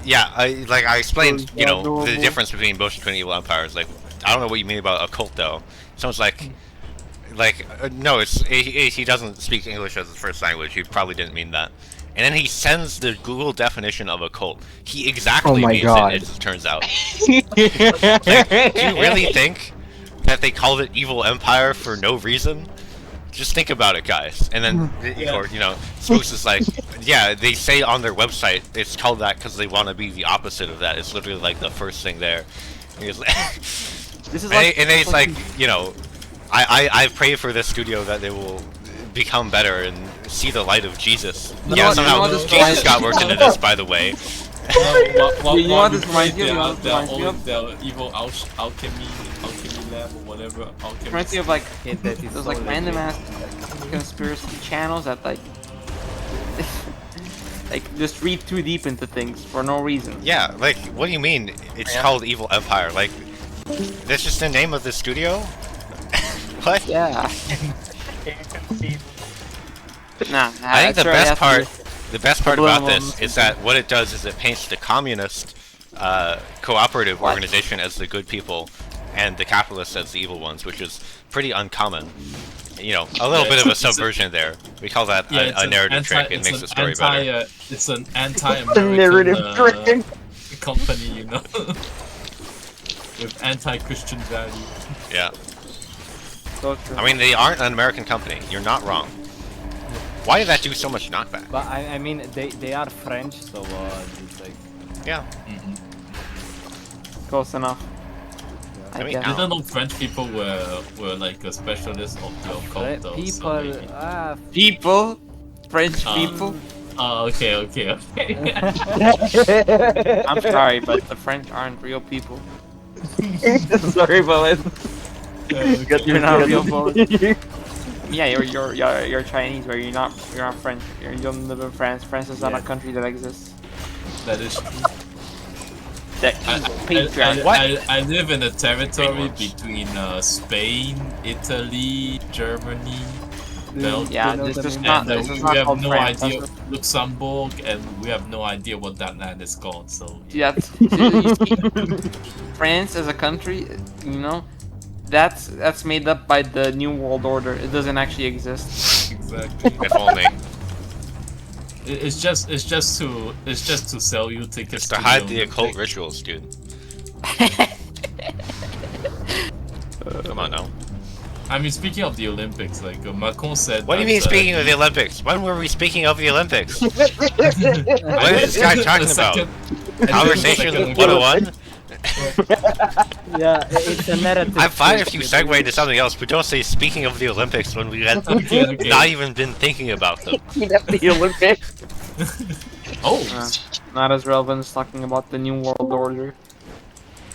yeah, I explained, you know, the difference between Motion Twin and Evil Empire. It's like, I don't know what you mean about occult though. So it's like, no, it's he doesn't speak English as his first language. He probably didn't mean that. and then he sends the Google definition of a cult. He exactly Oh my means God. it, as it turns out. Like, do you really think that they called it Evil Empire for no reason? Just think about it, guys. And then, or, you know, Spooks is like, yeah, they say on their website it's called that because they want to be the opposite of that. It's literally like the first thing there. And he's like, This is and then he's like, you know, I pray for this studio that they will become better and see the light of Jesus. Yeah, somehow Jesus got worked into this, by the way. You know what this reminds me of? You know what this reminds me of? The evil alchemy lab or whatever. Alchemy. Reminds me of like Yeah, that is those like so random legit. ass conspiracy channels that like like just read too deep into things for no reason. Yeah, like, what do you mean it's called Evil Empire? Like, that's just the name of the studio? What? Yeah. Nah, I think the best part, about subliminal this is that what it does is it paints the communist cooperative organization as the good people, and the capitalists as the evil ones, which is pretty uncommon. You know, a little bit of a subversion there. We call that a narrative trick. It makes the story better. It's an anti-American Narrative trick. company, you know, with anti-Christian value. Yeah. So true. I mean, they aren't an American company. You're not wrong. Why did that do so much knockback? But I mean, they are French, so it's like. Yeah. Close enough. I mean, guess. I don't know French people were like a specialist of the occult though. People, So maybe. People, French people. Oh, okay. I'm sorry, but the French aren't real people. Sorry, but You're not real people. Yeah, you're Chinese, but you're not French. You don't live in France. France is not a country that exists. That is true. That patriarch. I live in a territory between Spain, Italy, Germany, Belgium. Yeah, this is not. And This is we not have called no France. idea Luxembourg, and we have no idea what that land is called. So Yeah, you see, France as a country, you know, that's made up by the New World Order. It doesn't actually exist. exactly. If only. It's just to sell you tickets It's to hide the Olympics. occult rituals, dude. Come on now. I mean, speaking of the Olympics, like Macron said. What do you mean, that, speaking of the Olympics? When were we speaking of the Olympics? What is this guy talking about? Conversation 101? Yeah, it's a narrative. I'm fine if you segue into something else, but don't say speaking of the Olympics when we had Okay. not even been thinking about them. the Olympics. Oh. Not as relevant as talking about the New World Order.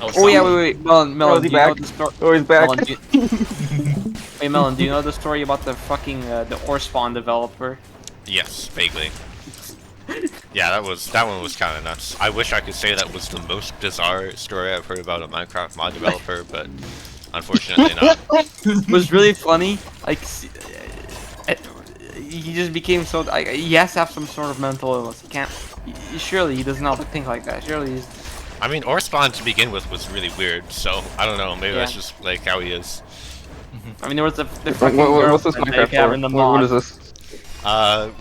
Oh Yeah, wait. Melon, Oh, is do he you know back? the story? Oh, he's back. Melon, Wait, Melon, do you know the story about the fucking the Orspawn developer? Yes, vaguely. Yeah, that one was kind of nuts. I wish I could say that was the most bizarre story I've heard about a Minecraft mod developer, but unfortunately not. It was really funny. Like, he just became so. He has to have some sort of mental illness. He can't. Surely he doesn't know how to think like that. Surely he's. I mean, Orspawn to begin with was really weird, so I don't know. Maybe that's just like how he is. I mean, there was the fucking What's this girlfriend Minecraft they have for? in the What mod. is this?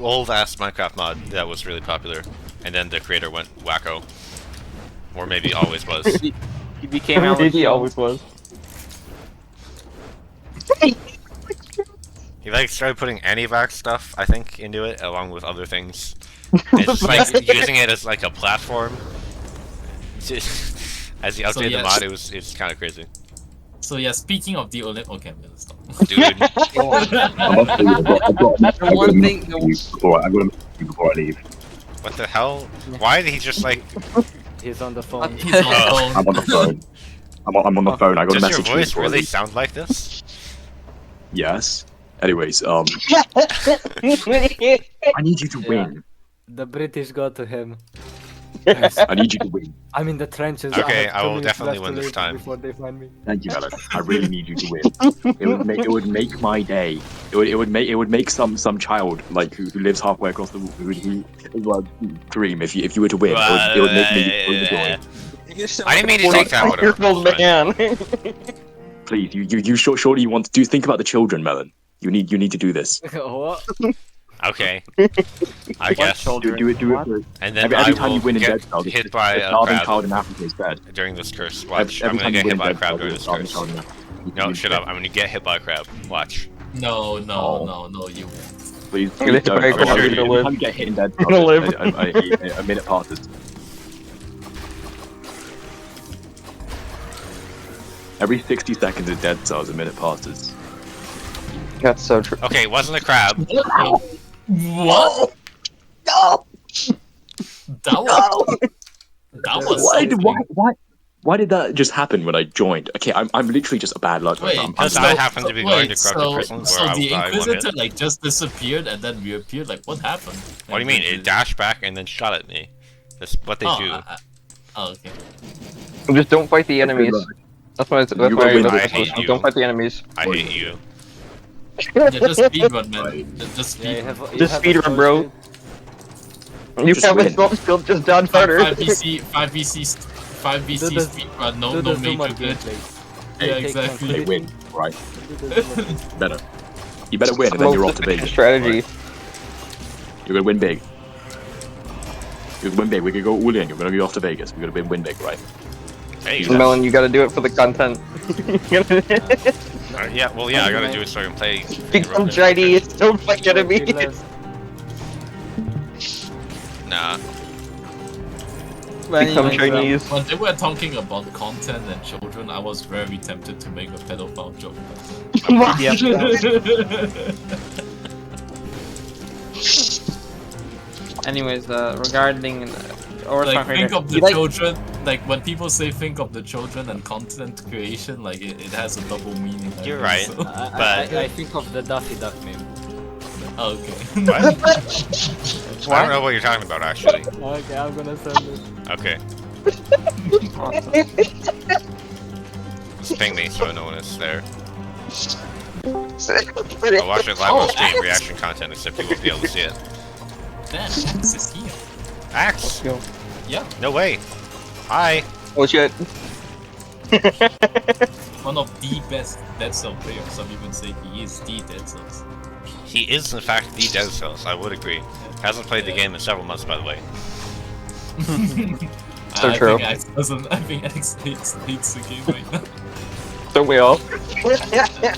Old ass Minecraft mod that was really popular, and then the creator went wacko, or maybe always was. He became Alex He Jones. always was. He like started putting anti-vax stuff, I think, into it along with other things. And it's just like using it as like a platform. As he updated the mod, it's kind of crazy. So yeah, speaking of the Olympics, okay, I'm gonna stop. Dude, I've got to before I leave. what the hell? Why did he just like? He's on the phone. He's on the phone. I'm on the phone. I'm on the phone. I got a Does your message. voice before I really leave. sound like this? Yes. Anyways, I need you to win. The British got to him. Yes, I need you to win. I'm in the trenches. Okay, have I 2 will minutes definitely left win to this live time. before they find me. Thank you, Alan. I really need you to win. It would make my day. It would make some child like who lives halfway across the who dream if you were to win. It would make me overjoyed. I didn't mean to take that one. Year-old man. Please, you surely you want to think about the children, Melon. You need to do this. What? Okay. I guess. Do it for And then every I time you will win in get Dead Cells, hit by a starving crab child in Africa is bad. during this curse. Watch. Every I'm gonna time get you hit win in by a Dead crab Cells, during a this starving curse. child in Africa. No, shut up. I'm gonna get hit by a crab. Watch. No, Oh. you. Please, I'm gonna please don't. hit by a crab, Every you're gonna time live. you get hit in Dead You're gonna Cells, live. a minute passes. Every 60 seconds in Dead Cells, a minute passes. That's so true. Okay, it wasn't a crab. What? No! That was. That was something. Why did that just happen when I joined? Okay, I'm literally just a bad luck. Wait, I'm Because I happen to be going to corrupted prisons so where I will the die one Inquisitor hit. like just disappeared and then reappeared. Like, what happened? What do you mean? It dashed back and then shot at me. That's what they do. Oh, okay. Just don't fight the enemies. That's why. You will win. I hate you. Don't fight the enemies. Oh, I hate you. Yeah, just speedrun, man. Just Yeah, you speedrun. have, you Just have speedrun, a bro. You Just have win. a stop skill just down harder. 5 VC Do the- speedrun. No, do no the Zuma major glitch. gameplay. Yeah, Take exactly. They win, right? Do the Zuma. Better. You better win, and then you're off to Vegas. Strategy. You're gonna win big. You're gonna win big. We're gonna go all in. You're gonna be off to Vegas. We're gonna win big, right? Hey, Melon, you gotta do it for the content. yeah, well, yeah, I gotta do it so I can play. Become Chinese, don't fight enemies. Nah. Become Chinese. When they were talking about content and children, I was very tempted to make a pedophile joke. Anyways, regarding Like, think of the children. Like, when people say think of the children and content creation, like, it has a double meaning. I You're think, right. so- But- I think of the Daffy Duck meme. Oh, okay. What? I don't know what you're talking about, actually. Okay, I'm gonna send it. Okay. Just ping me so no one is there. I'll watch it live on stream, reaction content, except you won't be able to see it. Damn, Axe is here. Axe! Yeah, No way! Hi! Oh shit. one of the best Dead Cell players. Some even say he is the Dead Cells. He is, in fact, the Dead Cells, I would agree. Hasn't played the game in several months, by the way. So true. I think Axe hates the game right now. Don't we all?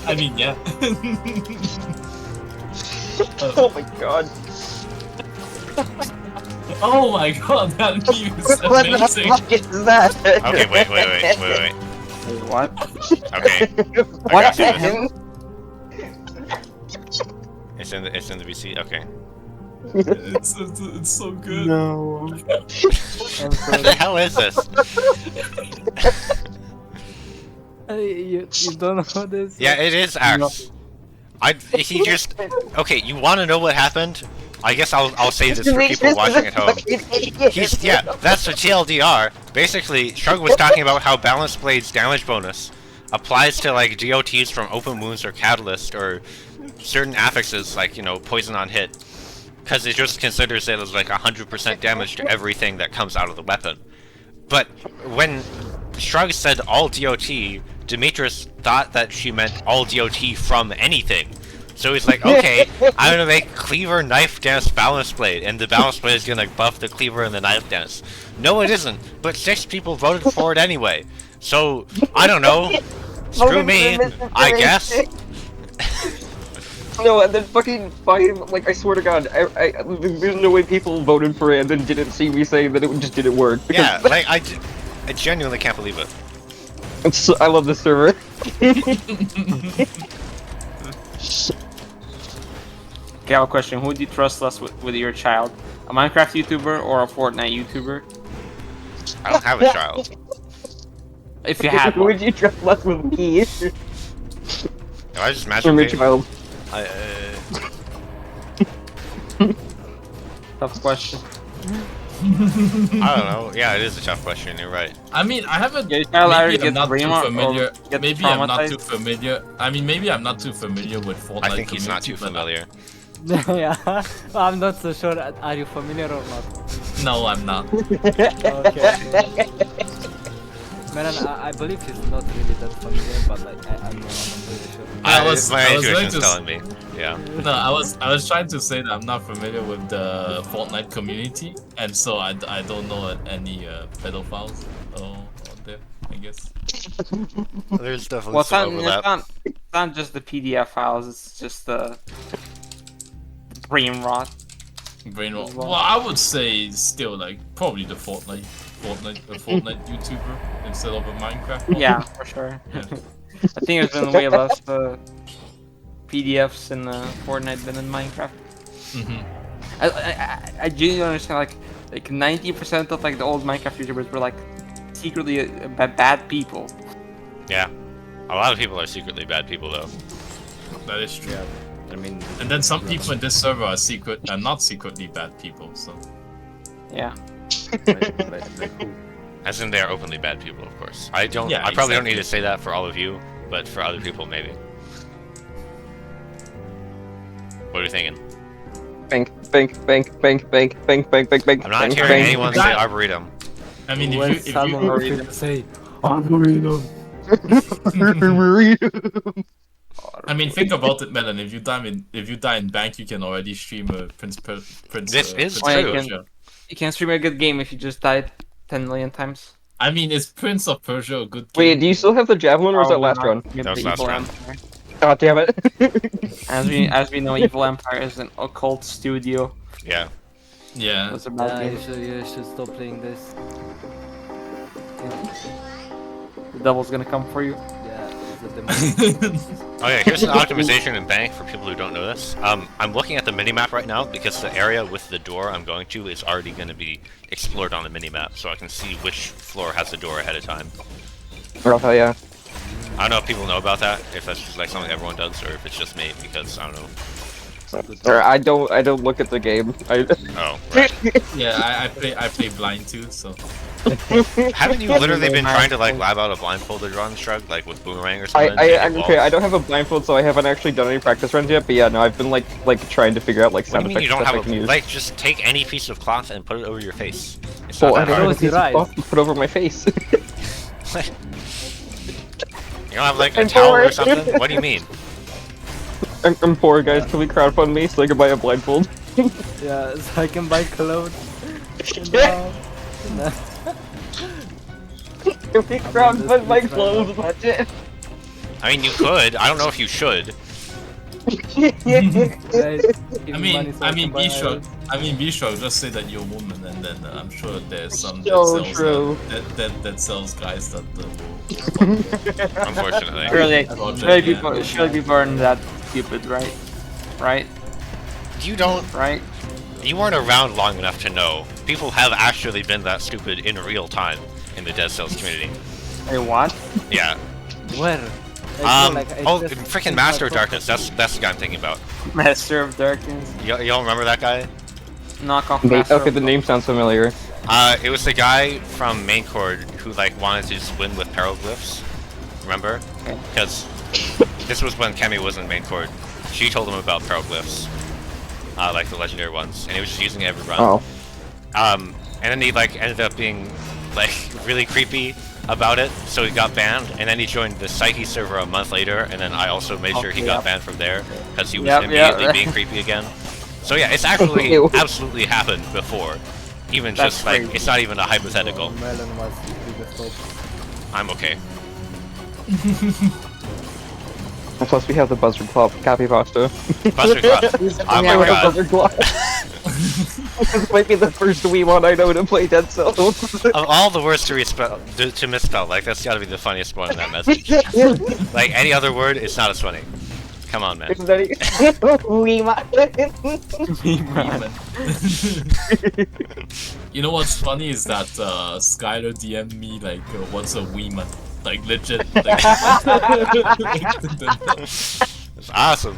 I mean, yeah. Oh my god. Oh my god, that meme is What the amazing. fuck is that? Okay, wait. What? Okay. What I got you. happened? It's in the VC? Okay. It's so good. No. What the hell is this? You don't know this? Yeah, it is Axe. He just... Okay, you wanna know what happened? I guess I'll say this for people watching at home. Yeah, that's the TLDR. Basically, Shrug was talking about how Balance Blade's damage bonus applies to, like, DOTs from Open Wounds or Catalyst, or certain affixes, like, you know, Poison on Hit. Because it just considers it as, like, 100% damage to everything that comes out of the weapon. But when Shrug said all DOT, Demetrius thought that she meant all DOT from anything. So he's like, okay, I'm gonna make Cleaver, Knife, Dance, Balance Blade, and the Balance Blade is gonna buff the Cleaver and the Knife Dance. No, it isn't, but 6 people voted for it anyway. So, I don't know. Screw me, I guess. No, and then fucking 5, like, I swear to god, there's no way people voted for it and then didn't see me saying that it just didn't work. Yeah, like, I genuinely can't believe it. I love this server. Okay, I have a question. Who do you trust less with your child? A Minecraft YouTuber or a Fortnite YouTuber? I don't have a child. If you had Who one. would you trust less with me? If I just From your magically... child. Tough question. I don't know. Yeah, it is a tough question. You're right. I mean, I haven't. Your child either Maybe I'm gets not too brain or familiar. gets Maybe I'm not too traumatized. familiar. I mean, maybe I'm not too familiar with Fortnite. I think he's not too community, familiar. Yeah, I'm not so sure. Are you familiar or not? but- No, I'm not. Okay. Man, I believe he's not really that familiar, but I'm not really sure. I was my going intuition's to. telling me. Yeah. No, I was trying to say that I'm not familiar with the Fortnite community, and so I don't know any pedophiles on there, I guess. There's definitely Well, it's some not, overlap. it's not just the PDF files. It's just the brain rot. Brain rot. Well, I would say still like probably the Fortnite YouTuber instead of a Minecraft one. Yeah, for sure. Yeah. I think there's been way less PDFs in Fortnite than in Minecraft. I genuinely understand like 90% of like the old Minecraft YouTubers were like secretly bad people. Yeah. A lot of people are secretly bad people, though. That is true. Yeah. I mean, And then some people in this server are not secretly bad people. So Yeah. they're cool. As in, they are openly bad people, of course. I don't. Yeah, I probably don't exactly. need to say that for all of you, but for other people, maybe. What are you thinking? Bank, bank, bank, bank, bank, bank, bank, bank, bank. I'm not bank, hearing bank. anyone say Arboretum. I mean, Well, if you someone say, I mean, think about it, Melon. If you die in Bank, you can already stream a Prince. This is Oh, yeah, true. you can stream a good game if you just died 10 million times. I mean, is Prince of Persia a good game? Wait, do you still have the javelin or was that Probably last not. run? Maybe That was the last Evil run. Empire. God damn it. As we know, Evil Empire is an occult studio. Yeah. Yeah. That's about yeah, it. you should stop playing this. The devil's gonna come for you. Yeah, it's a demon. Okay, here's an optimization in Bank for people who don't know this. I'm looking at the minimap right now because the area with the door I'm going to is already going to be explored on the minimap, so I can see which floor has the door ahead of time. Oh, hell yeah. I don't know if people know about that, if that's just like something everyone does, or if it's just me, because I don't know. Or I don't look at the game. Oh, right. Yeah, I play blind too, so. Haven't you literally been trying to like lab out a blindfolded run, Shrug, like with Boomerang or something? Okay, I don't have a blindfold, so I haven't actually done any practice runs yet. But yeah, no, I've been like trying to figure out like What sound do you mean effects you don't stuff I have can a use. like? Just take any piece of cloth and put it over your face. It's Well, I not that don't know hard. what piece of cloth to put over my face. You don't have like a I'm towel or poor. something? What do you mean? I'm poor, guys. Can we crowdfund me so I can buy a blindfold? Yeah, so I can buy clothes. No. Can we crowdfund my clothes budget? I mean, you could. I don't know if you should. Guys, give I me money mean, so can buy B-Shrug. B-Shrug, just say that you're a woman, and then I'm sure there's some So that true. sells that sells guys that will. Unfortunately. Surely people aren't that stupid, right? Right? You don't. Right? You weren't around long enough to know. People have actually been that stupid in real time in the Dead Cells community. Hey, what? Yeah. Where? I feel like I Oh, just freaking think Master of my Darkness. That's the guy I'm thinking about. Master of Darkness. Y'all remember that guy? Knock off Master Okay, of the name sounds familiar. It was the guy from Main Chord who like wanted to just win with Peroglyphs. Remember? Okay. Because this was when Kemi was in Main Chord. She told him about Peroglyphs, like the legendary ones, and he was just using it every run. Oh. And then he like ended up being like really creepy about it, so he got banned, and then he joined the Psyche server a month later, and then I also made sure he got banned from there because he was immediately being creepy again. So yeah, it's actually absolutely happened before. Even That's just like crazy. it's not even a hypothetical. Melon was the biggest hope. I'm okay. And plus, we have the buzzard claw copy pasta. Buster Clock. Oh my god. Buzzard claw. This might be the first Wii one I know to play Dead Cells. Of all the words to misspell, like that's gotta be the funniest one in that message. Like any other word, it's not as funny. Come on, man. You know what's funny is that Skylar DM'd me like, what's a Weeman? Like legit. Like, It's awesome.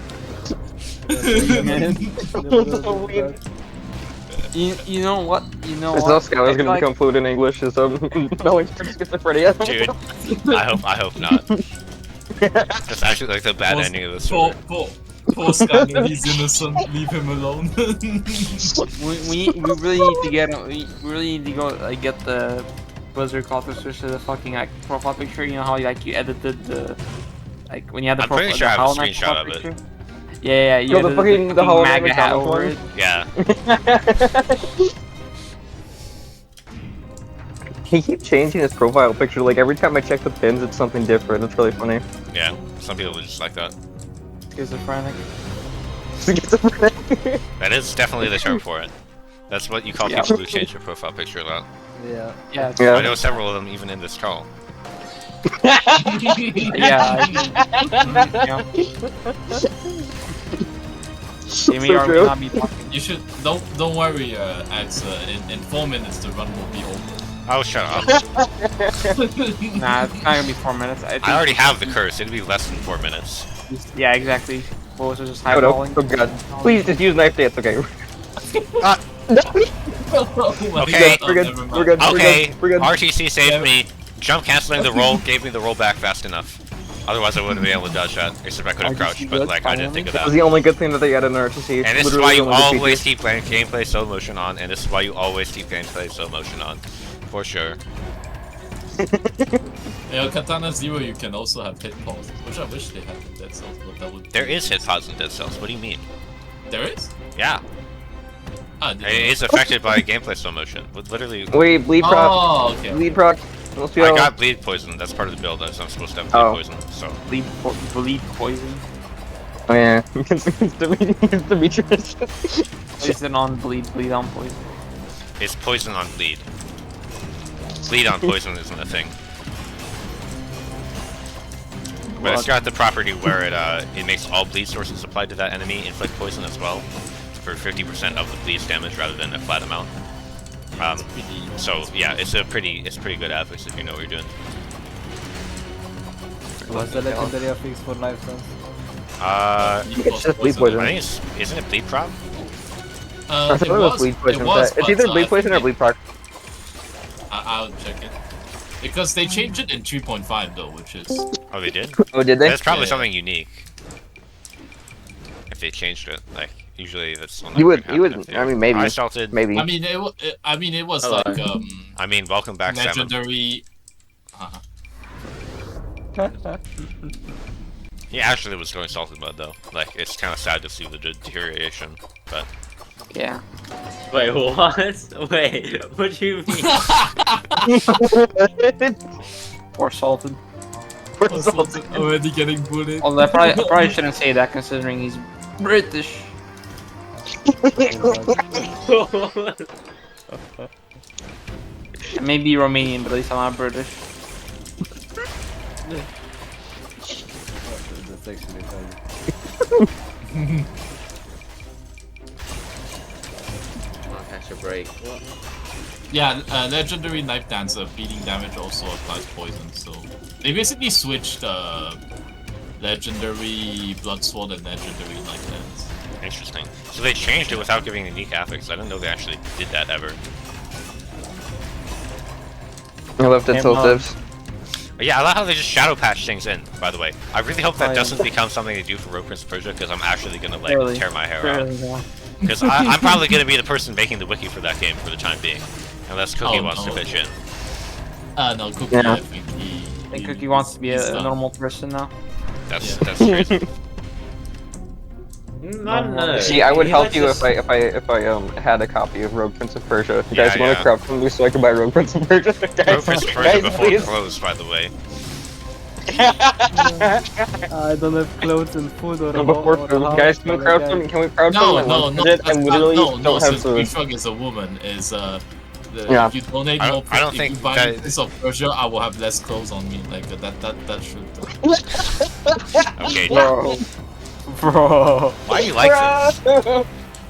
You know what? You know Is what? Skylar's gonna become fluent in English? Is knowing schizophrenia? Dude, I hope not. That's actually like the bad ending of the story. Poor Skylar, he's innocent. Leave him alone. we really need to get we really need to go like get the Buzzard Call to switch to the fucking like profile picture. You know how like you edited the like when you had the I'm pretty profile. sure I have a Hollow Knight screenshot profile of it. picture? Yeah, you No, had the fucking the Hollow Knight MAGA hat McDonald's over one. it. Yeah. He keeps changing his profile picture. Like every time I check the pins, it's something different. It's really funny. Yeah. Some people are just like that. Schizophrenic. That is definitely the term for it. That's what you call Yeah. people who change their profile picture a lot. Yeah. Yeah. Yeah. I know several of them even in this call. Yeah. Yeah. Jamie, So are we true. not be talking? You should don't worry, Ax. In 4 minutes the run will be over. Oh, shut up. Nah, it's not gonna be 4 minutes. I think. I already have the curse. It'd be less than 4 minutes. Yeah, exactly. What was it, just Oh, no. highballing? Oh god. Please just use knife dance, okay? Okay. We're good. Never mind. We're good. Okay, We're good. RTC saved me. Jump canceling the roll gave me the roll back fast enough. Otherwise, I wouldn't be able to dodge that. Except I could have RTC crouched, but good, like I didn't think of That was that. the only good thing that they added in RTC. And this is Literally why you the only good always feature. keep playing gameplay slow motion on, and this is why you always keep gameplay slow motion on, for sure. Yeah, Katana Zero, you can also have hit pause, which I wish they had in Dead Cells, but that would. There is hit pods in Dead Cells. What do you mean? There is? Yeah, Ah, it is affected by gameplay slow motion. Literally, Wait, bleed proc. Oh, okay. Bleed proc. Let's I go. got bleed poison. That's part of the build. I'm supposed to have bleed Oh. poison. So Bleed poison. Oh yeah. It's Demetrius. Poison on bleed on poison. it's poison on bleed. Bleed on poison isn't a thing. But it's got the property where it makes all bleed sources applied to that enemy inflict poison as well, for 50% of the bleed's damage rather than a flat amount. So yeah, it's pretty good affix if you know what you're doing. What's the legendary affix for knife sense? It's just bleed poison. I think isn't it bleed prop? I thought it was bleed poison. But it's either bleed poison or bleed proc. I'll check it. Because they changed it in 3.5 though, which is. Oh, they did. Oh, did they? That's probably Yeah. something unique. If they changed it, like usually that's. You would. I mean, maybe. I salted. Maybe. I mean, it was Hello. like I mean, welcome back, Salmon. legendary. He actually was going salted mode though. Like it's kind of sad to see the deterioration, but Yeah. Wait, what? Wait, what do you mean? Or salted. Already getting bullied. Although I probably shouldn't say that considering he's British. I may be Romanian, but at least I'm not British. That's actually funny. I'll catch a break. What? Yeah, legendary knife dancer beating damage also applies poison. So they basically switched legendary blood sword and legendary knife dance. interesting. So they changed it without giving unique affix. I didn't know they actually did that ever. I left it till divs. Yeah, I love how they just shadow patch things in, by the way. I really hope that doesn't become something to do for Rogue Prince of Persia, because I'm actually gonna like Really? tear my hair out. Really, yeah. Because I'm probably gonna be the person making the wiki for that game for the time being. Unless Cookie Oh, wants to no. pitch in. No, Cookie, Yeah. I think I think Cookie wants to be he's a done. normal person now. That's crazy. I don't know. See, I would help Let's you just- if I had a copy of Rogue Prince of Persia. If you guys Yeah, want yeah. to crowd from me so I can buy Rogue Prince of Persia, guys, Rogue Prince of Persia guys, before please. it closed, by the way. I don't have clothes and food or No, a before or a food. house Guys, can we or a crowd guy. from? Can we crowd No, from? no, no, that's I literally no, no, don't have since food. P-Frog is a woman, is Yeah. if you donate I more, don't if think you buy that- Prince of Persia, I will have less clothes on me. Like that should. Okay, Bro. Bro. why do you like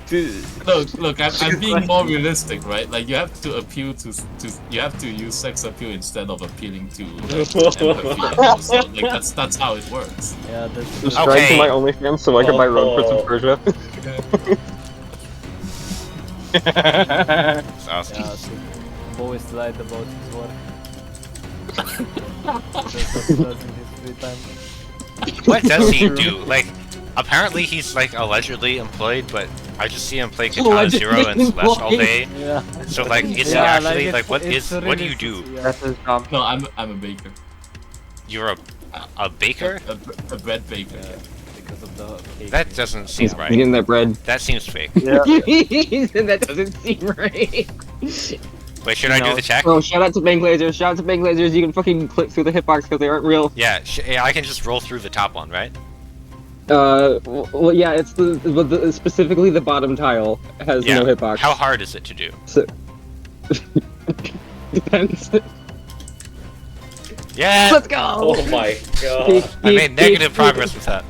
this? Look, I'm being more realistic, right? Like you have to appeal to you have to use sex appeal instead of appealing to empathy. So, like that's how it works. Yeah, that's Subscribe Okay. to my OnlyFans so I can buy Rogue Prince of Persia. It's awesome. yeah. So always lied about his work. That's what he does in his free time. What does he do? Like, apparently he's like allegedly employed, but I just see him play Katana Zero and Celeste all day. Yeah. So like, is he Yeah, actually it's- like what it's what do you really- do? yeah. That's his job. No, I'm a baker, You're a baker? a bread baker. Yeah. because of the cake. That doesn't seem He's right. eating that bread. That seems fake. That doesn't seem right. Wait, should I do the check? Oh, shout out to bank lasers. Shout out to bank lasers. You can fucking clip through the hitbox because they aren't real. Yeah, yeah, I can just roll through the top one, right? Well, yeah, it's specifically the bottom tile has Yeah. no hitbox. How hard is it to do? So, depends. Yeah. Let's go. Oh my god. I made negative progress with that.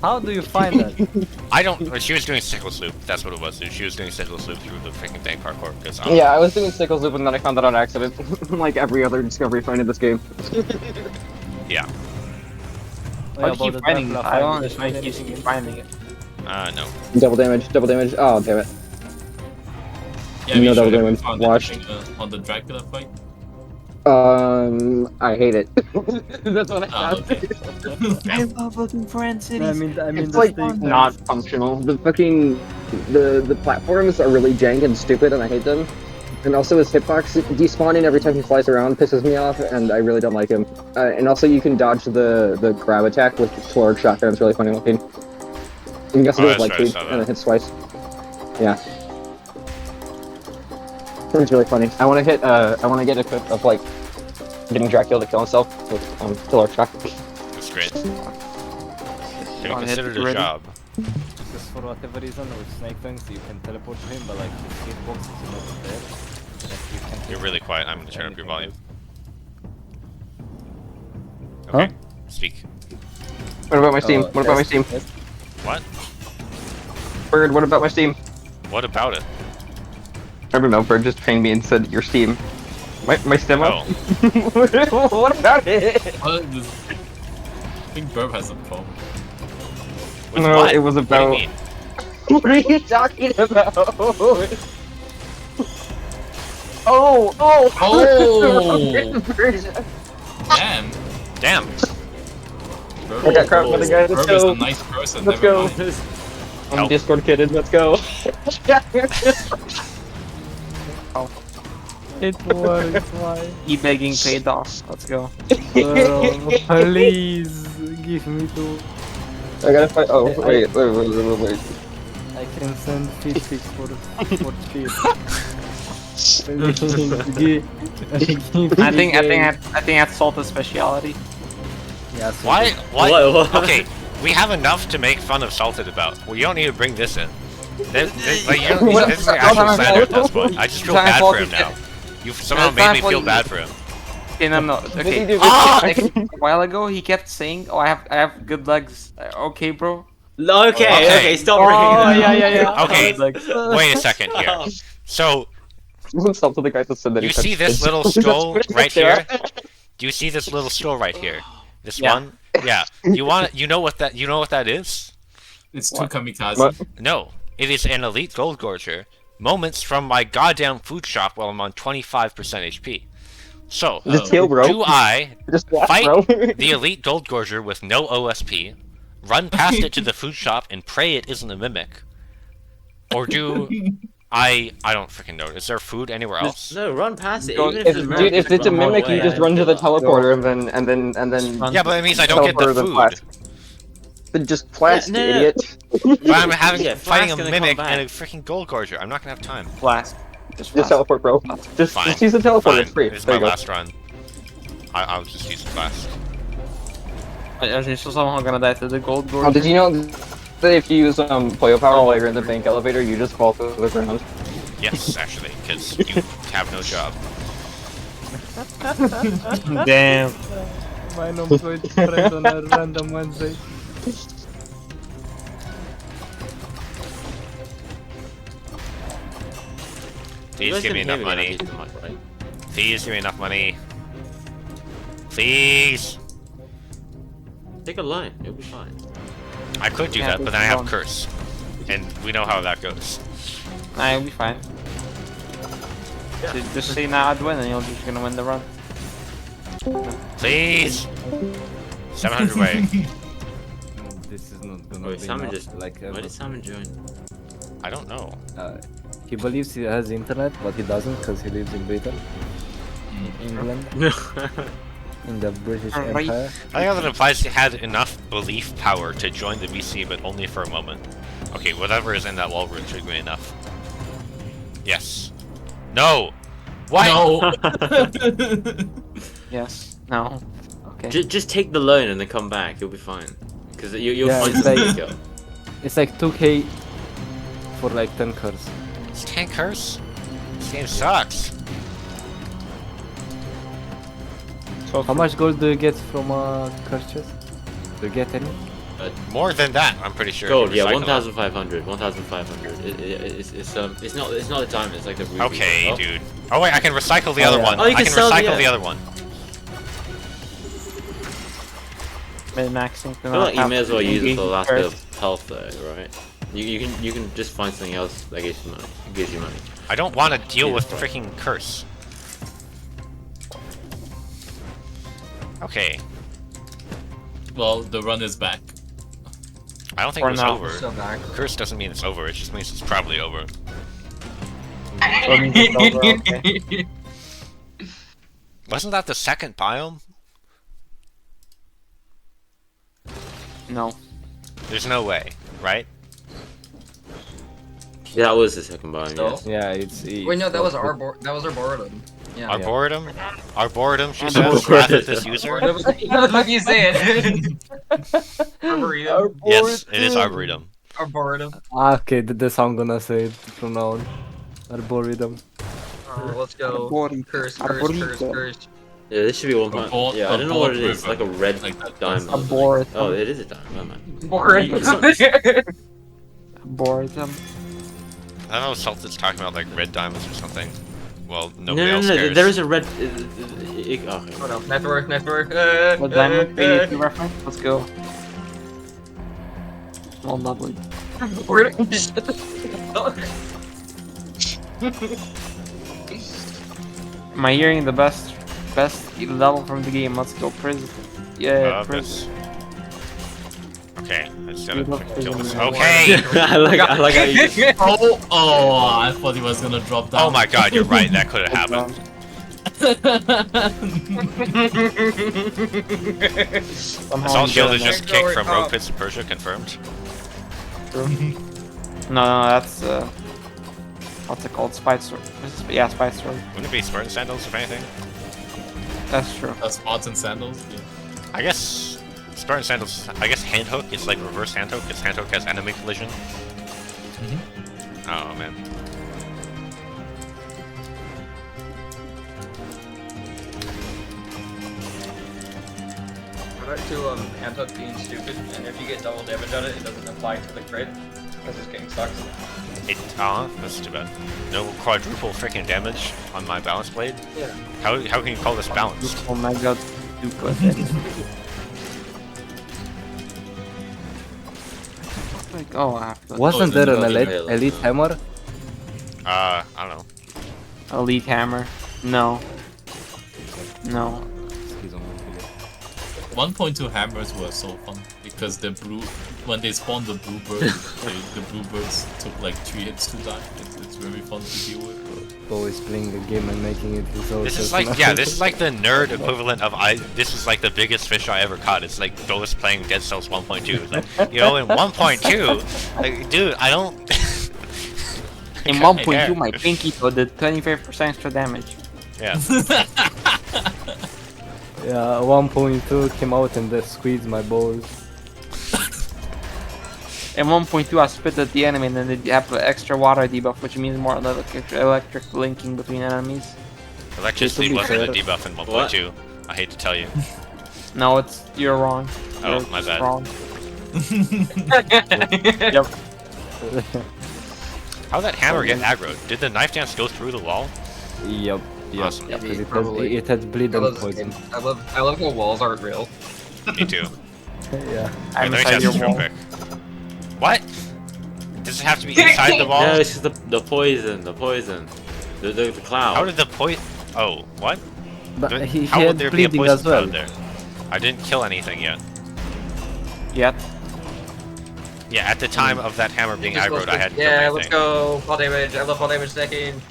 How do you find that? I don't. She was doing sickle sloop. That's what it was. Dude. She was doing sickle sloop through the freaking bank parkour. Because Yeah, I was doing sickles loop and then I found that on accident, like every other discovery find in this game. Yeah. Why do you keep finding it? I don't understand why you keep finding it. No. Double damage, double damage. Oh, damn it. Yeah, No we double should have damage. found Washed. anything, on the Dracula fight. I hate it. That's what I Ah, found. okay. I love fucking France City. I mean It's the like steak not functional. The fucking the platforms are really jank and stupid, and I hate them. And also his hitbox despawning every time he flies around pisses me off, and I really don't like him. And also you can dodge the grab attack with the Torg shotgun. It's really funny looking. You can also do it that's like right, I two, saw and that. it hits twice. Yeah. It's really funny. I want to get a clip of like getting Dracula to kill himself with Killer Shock. That's great. Can we Wanna consider hit it a ready? job? because for whatever reason with snake things you can teleport to him, but like his hitbox is not there. Like, you can't You're hit really quiet. I'm gonna turn up your volume. Huh? Okay. Speak. What about my Steam? What about my Steam? What? Bird, what about my Steam? What about it? I don't know, Bird just trained me and said your Steam. My Steam up? Oh. What about it? I think Burb has a problem. With No, what? it was What do you about- mean? What are you talking about? Oh! Oh! Version. Damn! Damn. Burb, I got crap with the guy. Let's Burb is go. a nice person. Let's never go. mind. I'm Help. Discord kidded. Let's go. It works, why? E-begging paid off. Let's go. Please give me two. I gotta fight. Oh, wait. I can send 50 for cheap. Please, I think that's Salta's speciality. Yes. Why? What? What? Okay, we have enough to make fun of Salted about. Well, you don't need to bring this in. Like, you don't need, this is like actual slander at this point. I just feel bad for him now. You've somehow made me feel bad for him. Okay, no. Okay. do Like, a while ago, he kept saying, "Oh, I have good legs." Okay, bro. Okay, Okay. okay, stop bringing it up. Okay, Like, wait a second here. So, Stop to the guy that said that you he see touched this kids. little That's skull what right there. here? Do you see this little skull right here? This Yeah. one? Yeah. You know what that is? It's too kamikaze. What? No. It is an elite gold gorger. Moments from my goddamn food shop while I'm on 25% HP. So, Just heal, bro. do I Just laugh, fight bro. the elite gold gorger with no OSP, run past it to the food shop and pray it isn't a mimic? Or do I don't freaking know. Is there food anywhere else? No, run past it. Go- Even if, Dude, if it's a mimic, you just run to the teleporter and then Yeah, but that means I don't get the teleporter then food. flask. Then just flask, No, no, you no. idiot. But I'm having Yeah, fighting Flask a gonna mimic come and a back. freaking gold gorger. I'm not gonna have time. Flask. Just flask. teleport, bro. Just Fine. use the teleporter. Fine. It's free. It's There my you go. last run. I'll just use the flask. I'm still somehow gonna die to the gold gorge. Oh, did you know that if you use Poyo power while you're in the bank elevator, you just fall through the ground? Yes, actually, because you have no job. Damn. my unemployed friend on a random Wednesday. Please give me enough money. Please give me enough money. Please. Take a loan. It'll be fine. I could do Yeah, that, but then I have wrong. curse, and we know how that goes. Nah, you'll be fine. Just say nah, I'd win, and you're just gonna win the run. Please. 700 way. This is not gonna Wait, be Simon enough, just. like Why did Simon join? I don't know. he believes he has internet, but he doesn't because he lives in Britain, England. in the British Right. Empire. I think that implies he had enough belief power to join the BC, but only for a moment. Okay, whatever is in that wall room should be enough. Yes. No! What? No. Yes. No. Okay. Just take the loan and then come back. You'll be fine. Because you'll Yeah, find it's something like- to go. It's like 2k for like 10 cars. It's 10 curse? This game sucks. So How much gold do you get from curse chest? Do you get any? More than that, I'm pretty sure. if Gold, you yeah, recycle it. 1,500. 1,500. It's not the diamond. It's like the ruby. Okay, Oh. dude. Oh wait, I can recycle the Oh, other yeah. one. Oh, you I can can sell the- recycle yeah. the other one. min-maxing. I feel like you may as well use it for the last bit of health, though, right? You can just find something else that gives you money. Gives you money. I don't want to deal Yeah, with fine. freaking curse. Okay, Well, the run is back. I don't think For it was now. over. So back. Curse doesn't mean it's over, it just means it's probably over. So it means it's over, okay. Wasn't that the second biome? No. There's no way, right? Yeah, that was the second biome. So? Yes. Yeah, it's. Wait, no, that was Arboretum. Yeah. Arboretum? Arboretum, she Arboretum. says, laugh at this user? What the fuck you saying? Arboretum. Yes, it is Arboretum. Arboretum. Ah, okay, this I'm gonna say it from now on. Arboretum. Oh, let's go. Arboretum. Curse, curse, Arboretum. curse, curse. Yeah, this should be 1 point. board- Yeah, I don't know what it board is. Like a river. red Like that. diamond. A board. Oh, it is a diamond. Never mind. Boring. Boredom. I don't know if Salted's talking about like red diamonds or something. Well, No, nobody no, else no. cares. There is a red. Oh no, network. What diamond are you reference? Let's go. Small lovely. We're gonna Am I hearing the best level from the game? Let's go, Priz. Yeah, Priz. This. Okay, I just gotta You love freaking kill this. prison. Okay! I like how you just. Oh, I thought he was gonna drop down. Oh my god, you're right, that could have happened. Somehow Assault I'm shield doing is just that. kicked from Rogue Pits of Persia, confirmed. No, that's what's it called? Spite sword. Yeah, spite sword. Wouldn't it be Spartan Sandals, if anything? That's true. Spartan sandals. Yeah. I guess Spartan Sandals, I guess hand hook is like reverse hand hook, because hand hook has enemy collision. Oh man. Shout out to Antuck being stupid, and if you get double damage on it, it doesn't apply to the crit, because this game sucks. That's too bad. No quadruple freaking damage on my balance blade? Yeah. How can you call this balanced? Oh my god, stupid. Like, oh, I have to. Wasn't Oh, there an no, elite, no. elite hammer? I don't know. Elite hammer? No. No. 1.2 hammers were so fun because the blue, when they spawned the bluebirds, the bluebirds took like 3 hits to die. It's very fun to deal with. Always playing the game and making it his own. This is like, yeah, this is like the nerd equivalent of this is like the biggest fish I ever caught. It's like Ghost playing Dead Cells 1.2. It's like, you know, in 1.2, like, dude, I don't... In God 1.2, damn. my pinky toe did 25% extra damage. Yeah. Yeah, 1.2 came out and they squeezed my balls. In 1.2, I spit at the enemy and then they have the extra water debuff, which means more electric linking between enemies. Electricity be wasn't a fair- debuff in 1.2. I hate to tell you. No, you're wrong. Oh, You're my just bad. Wrong. Yep. How'd that hammer get aggroed? Did the knife dance go through the wall? Yep. Yep. Awesome. Because it had, Probably. it had bleed I and love this poison. game. I love how walls aren't real. Me too. Yeah. Wait, I'm let me inside test your this real wall. quick. What? Does it have to be inside the wall? No, it's just the poison. The poison. The cloud. How did the poison... Oh, what? But he How would had there be a bleeding poison as well. cloud there? I didn't kill anything yet. Yep. Yeah, at the time of that hammer being Just aggroed, I hadn't yeah, killed let's anything. go. Fall damage. I love fall damage stacking.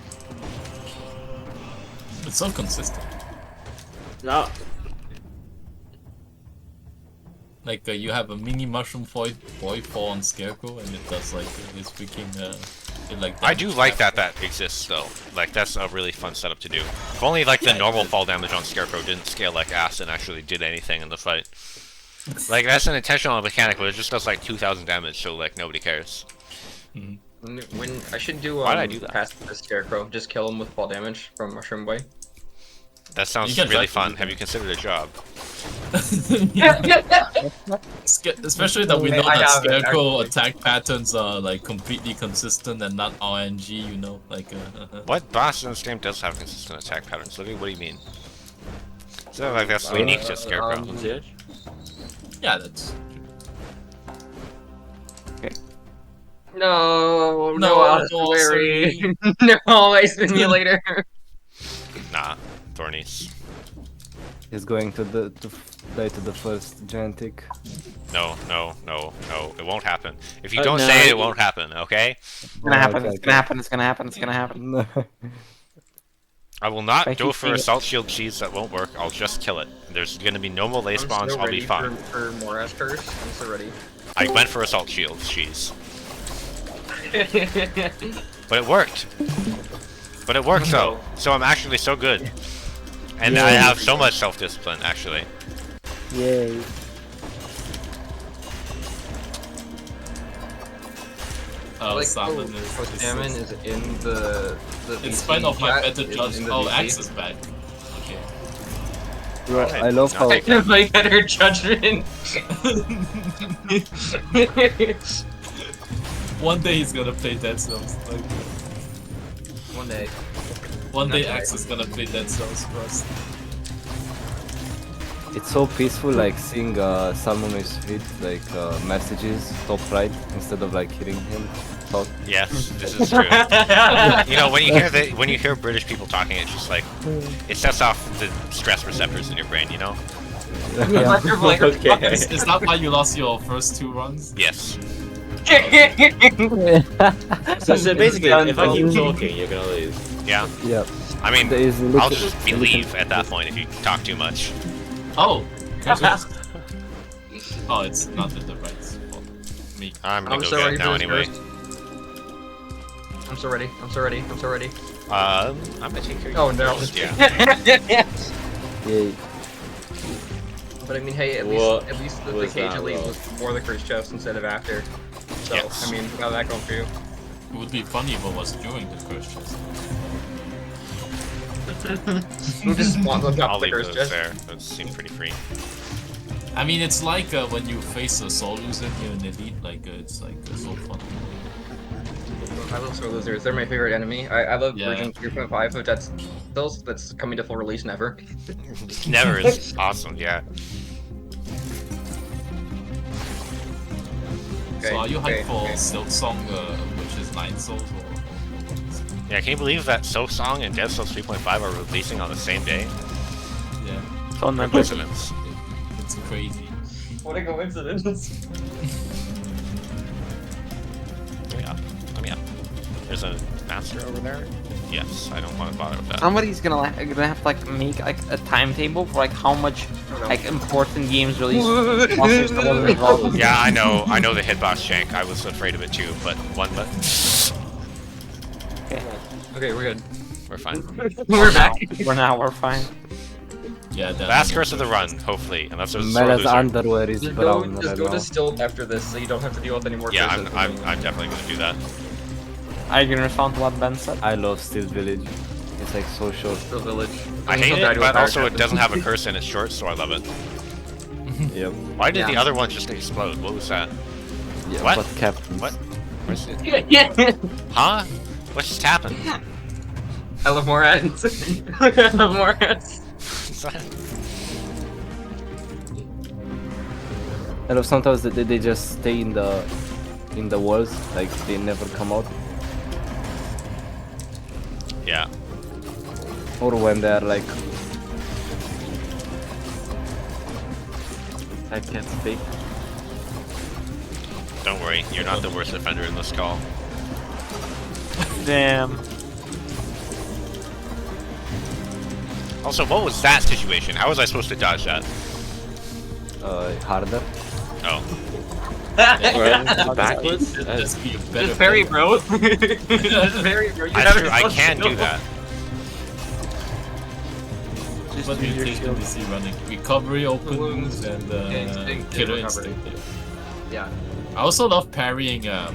It's so consistent. No. Like you have a mini mushroom boy fall on Scarecrow, and it does like this freaking it, like. I do like that exists though. Like that's a really fun setup to do. If only like the normal fall damage on Scarecrow didn't scale like ass and actually did anything in the fight. Like that's an intentional mechanic, but it just does like 2,000 damage, so like nobody cares. When I should do Why'd I do that? past the Scarecrow, just kill him with fall damage from Mushroom Boy. That sounds You can really try to fun. Have you considered a job? Especially that we know I that haven't, Scarecrow actually. attack patterns are like completely consistent and not RNG, you know, like. What boss in this game does have consistent attack patterns? What do you mean? So like that's unique to Scarecrow. Yeah, that's. No, No, Osprey. No, Ice Simulator. Nah, Thornies. He's going to die to the first Gigantic. No, it won't happen. If you Oh, don't no. say it, it won't happen, okay? It's gonna happen. It's gonna happen. It's gonna happen. It's gonna happen. I will not I go keep for saying a it. salt shield cheese that won't work, I'll just kill it. There's gonna be no more lay spawns, I'll be fine. For more S curse. I'm so ready. I went for a salt shield cheese. But it worked. But it worked though, so I'm actually so good. And I have so much self-discipline, actually. Yay. Salmon is. Salmon is in the. In spite of my better judgment. judgment. Oh, Axe is back. Okay. Bro, I love how My better judgment. One day he's gonna play Dead Cells. Like, One day. one day Not Axe is gonna play Dead Cells first. it's so peaceful, like seeing someone with hit like messages top right instead of like hitting him. Talk. Yes, this is true. You know, when you hear British people talking, it's just like it sets off the stress receptors in your brain. You know? Okay. Is that why you lost your first 2 runs? Yes. So basically, if I keep talking, you're gonna lose. Yeah. Yeah. I mean, There is I'll little- just believe at that point if you talk too much. Oh! Oh, it's not the device. Well, me. I'm gonna I'm go so get ready it for now this anyway. burst. I'm so ready. I'm gonna take care of Oh you no. first, yeah. Yay. But I mean, hey, at What least the was cage that, elite bro? was before the curse chest instead of after. So Yes. I mean, how's that going for you? It would be funny if it was during the curse chest. Just spawn on top I'll of the leave curse those chest. there. Those seem pretty free. I mean, it's like when you face a soul loser here in Elite, like it's like so fun. I love Soul Losers. They're my favorite enemy. I love Yeah. version 3.5 of Dead Cells that's coming to full release never. Never is awesome, yeah. So are you hyped for okay. Silk Song, which is 9 souls, or Yeah, can you believe that Silk Song and Dead Cells 3.5 are releasing on the same day? yeah, It's on my What a coincidence. it's crazy. What a coincidence. Let me up. There's a master over there? Yes, I don't want to bother with that. Somebody's gonna have to like make like a timetable for like how much like important games release. monsters that wasn't involved. Yeah, I know the hitbox shank. I was afraid of it too, but Okay, we're good. we're fine. We're back. We're fine. Yeah, that. Last curse of the run, hopefully, unless there's a Mela's loser. underwear is Just go, brown just right go now. to Stilt after this, so you don't have to deal with any more Yeah, curses. I'm definitely gonna do that. Are you gonna respond to what Ben said? I love Steel Village. It's like so short. The village. I hate it, but also it doesn't have a curse and it's short, so I love it. Yep. Why did the Yeah. other one just explode? What was that? Yeah, What? but captains. What? Where's it? Huh? What just happened? I love more ads. I love more ads. I love sometimes that they just stay in the walls, like they never come out. Yeah. Or when they're like I can't speak. Don't worry, you're not the worst offender in this call. Damn. Also, what was that situation? How was I supposed to dodge that? Harder. Oh. Right, backwards? Just be a better Just parry, player. bro. Just parry, bro. You I, have sure, I yourself can do skill. that. Just What do you use your think shield. when you see running? Recovery opens and Instinct, killer recovery. instinct. Yeah. I also love parrying. The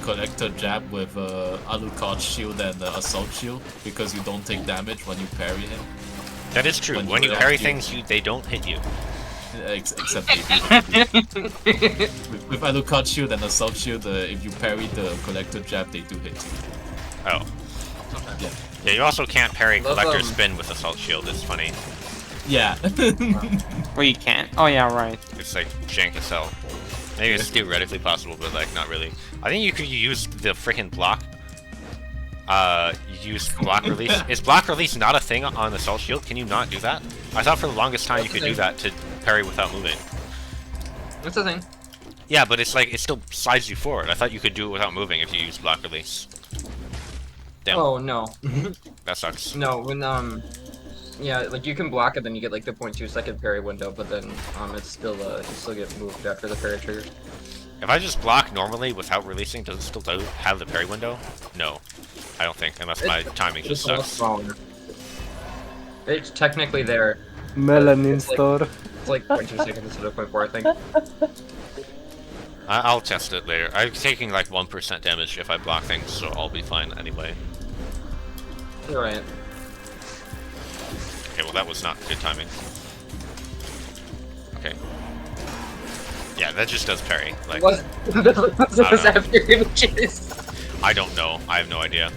collector jab with Alucard shield and assault shield because you don't take damage when you parry him. That is true. When you parry things, they don't hit you. Except they do. with Alucard shield and assault shield, if you parry the collector jab, they do hit you. Oh. Yeah. Yeah, you also can't parry Love, collector spin with assault shield. It's funny. Yeah. Well, you can't. Oh yeah, right. It's like jank as hell. Maybe it's theoretically possible, but like not really. I think you could use the freaking block. Use block release. Is block release not a thing on assault shield? Can you not do that? I thought for the longest time you could do that to parry without moving. What's the thing? Yeah, but it's like it still slides you forward. I thought you could do it without moving if you use block release. Damn, Oh no. that sucks. No, when yeah, like you can block it, then you get like the 0.2 second parry window, but then it's still you still get moved after the parry trigger. If I just block normally without releasing, does it still have the parry window? No, I don't think, unless my timing just sucks. It's technically there. Melanin It's like- store. It's like 0.2 seconds instead of 0.4, I think. I'll test it later. I'm taking like 1% damage if I block things, so I'll be fine anyway. Alright. Okay, well that was not good timing. Okay. Yeah, that just does parry. Like, What? What's after images? I don't know. I have no idea.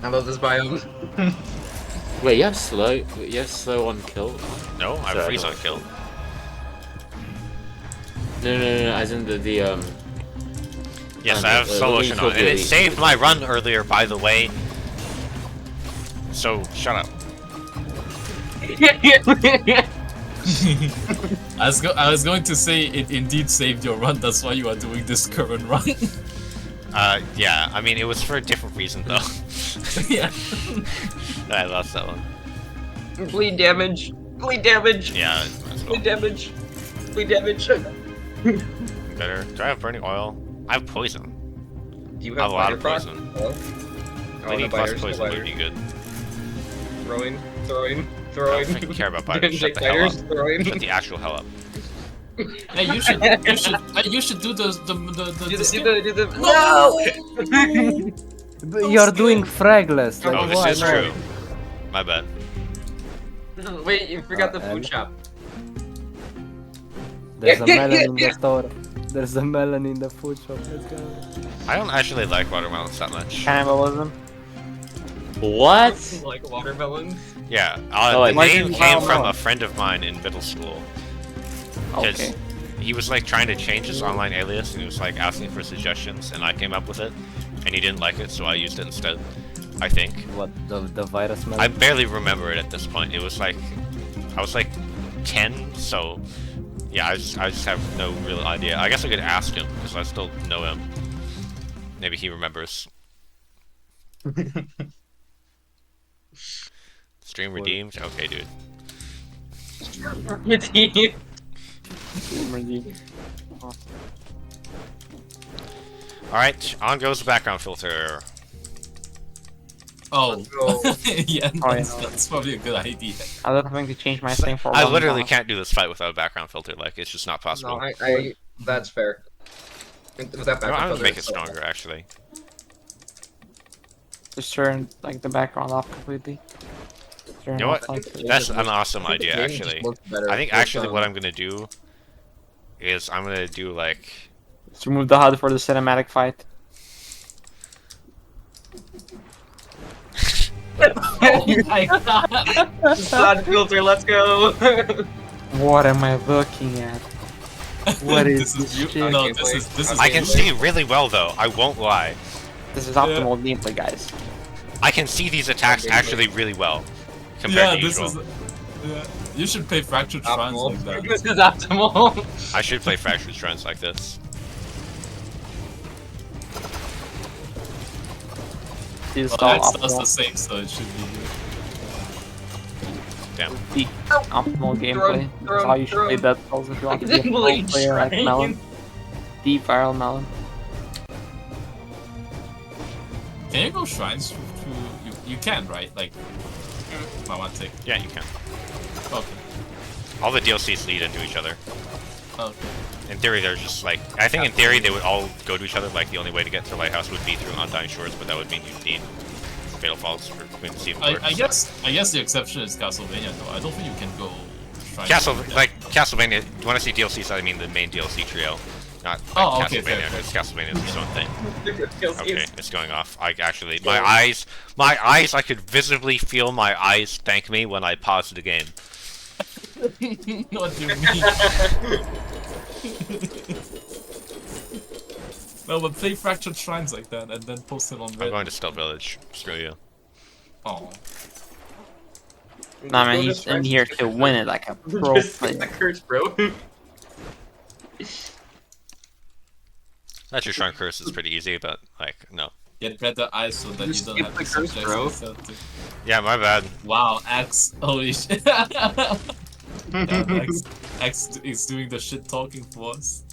I love this biome. Wait, you have slow on kill? No, I have Sorry, freeze no. on kill. No, as in the Yes, I have slow motion on, and it saved my run earlier, by the way. So shut up. I was going to say it indeed saved your run. That's why you are doing this current run. Yeah. I mean, it was for a different reason though. Yeah. I lost that one. Bleed damage. Bleed damage. Yeah, might as well. Bleed damage. Bleed damage. Better. Do I have burning oil? I have poison. Do you I have have a lot of fire proc? poison. Oh. Bleeding no, plus biters, poison no would be good. Throwing. I don't think I care about biters. Shut the hell up. Shut the actual hell up. Hey, you should do the No! You're doing fragless. Like, Oh, this why is not? true. My bad. Wait, you forgot the food and- shop. There's a melon in the store. There's a melon in the food shop. Let's go. I don't actually like watermelons that much. Cannibalism. What? Like watermelons. Yeah, Oh, the why name didn't came you from know? a friend of mine in middle school. Because Okay. he was like trying to change his online alias and he was like asking for suggestions and I came up with it and he didn't like it so I used it instead. I think. What, the virus melon? I barely remember it at this point. It was like I was like 10, so yeah, I just have no real idea. I guess I could ask him because I still know him. Maybe he remembers. Stream redeemed? Okay, dude. Alright, on goes the background filter. Oh. Yeah, Oh, yeah. that's probably a good idea. I was having to change my thing for I one literally boss. can't do this fight without a background filter, like, it's just not possible. No, that's fair. With that No, background I'm gonna filter, make it it's so- stronger, actually. Just turn like the background off completely. Turn You know off, what? like, That's an awesome I think the idea, game just actually. looks better I think with, actually what I'm gonna do is I'm gonna do, like... just remove the HUD for the cinematic fight. Oh my god! Side filter, let's go! What am I looking at? What is this? this You, shit? no, this is. I can see really well, though. I won't lie. This is optimal gameplay, guys. I can see these attacks actually really well. Compared Yeah, to this usual. is. Yeah. You should play Fractured Shrines like Optimal. that. This is optimal. I should play Fractured Shrines like this. It's Well, all that's the optimal. same, so it should be good. Damn. The optimal gameplay. That's how you should play Dead Cells if you want to be a pro player like Melon. Deep viral Melon. Can you go shrines to you can, right? Like I want to take. Yeah, you can. Okay. All the DLCs lead into each other. Okay. In theory, they're just like... I think in theory they would all go to each other, like the only way to get to Lighthouse would be through Undying Shores, but that would mean you'd need Fatal Falls for Queen to see if it works. I guess the exception is Castlevania though. I don't think you can go shrines. Castlevania, you want to see DLCs, I mean the main DLC trio. Not like Castlevania, because Castlevania is its own thing. Okay, it's going off. I actually... My eyes, I could visibly feel my eyes thank me when I paused the game. What do you mean? No, but play Fractured Shrines like that and then post it on Reddit. I'm going to Stealth Village. Screw you. Oh. Nah, man, he's in here to win it like a pro player. Curse, bro. That's your Shrine Curse is pretty easy, but, like, no. Get better eyes so that you don't have to subject yourself to... Yeah, my bad. Wow, Axe. Holy shit. Yeah, Axe is doing the shit talking for us.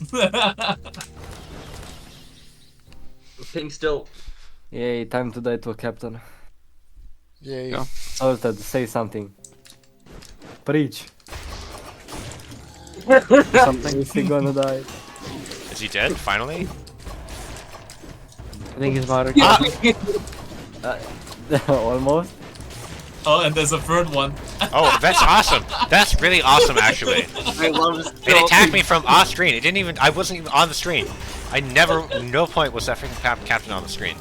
Ping still. Yay, time to die to a captain. Yay. Go. Salted, say something. Preach. Something. Is he gonna die? Is he dead, finally? I think he's about to Almost. Oh, and there's a third one. Oh, that's awesome. That's really awesome, actually. I love It attacked me from off screen. It didn't even. I wasn't even on the screen. I never. No point was that freaking captain on the screen.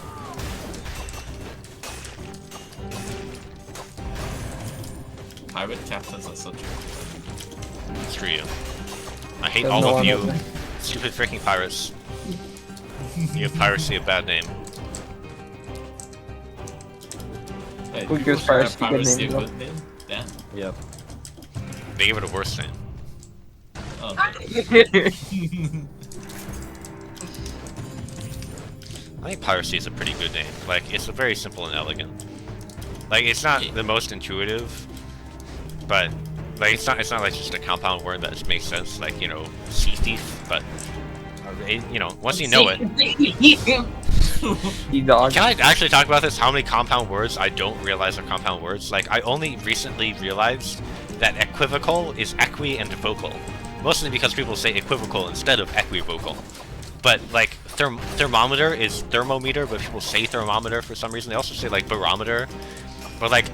Pirate captains are such a... Screw you. I hate all of you, stupid freaking pirates. You give piracy a bad name. Hey, Who people gives should have piracy a good piracy name, Damn. Yep. They give it a worse name. Oh. I think piracy is a pretty good name. Like, it's a very simple and elegant. Like, it's not the most intuitive, but like it's not like just a compound word that just makes sense. Like, you know, sea thief, but you know, once you know it. Can I actually talk about this? How many compound words I don't realize are compound words? Like, I only recently realized that equivocal is equi and vocal. Mostly because people say equivocal instead of equivocal. But, like, thermometer is thermometer, but people say thermometer for some reason. They also say, like, barometer. Or, like,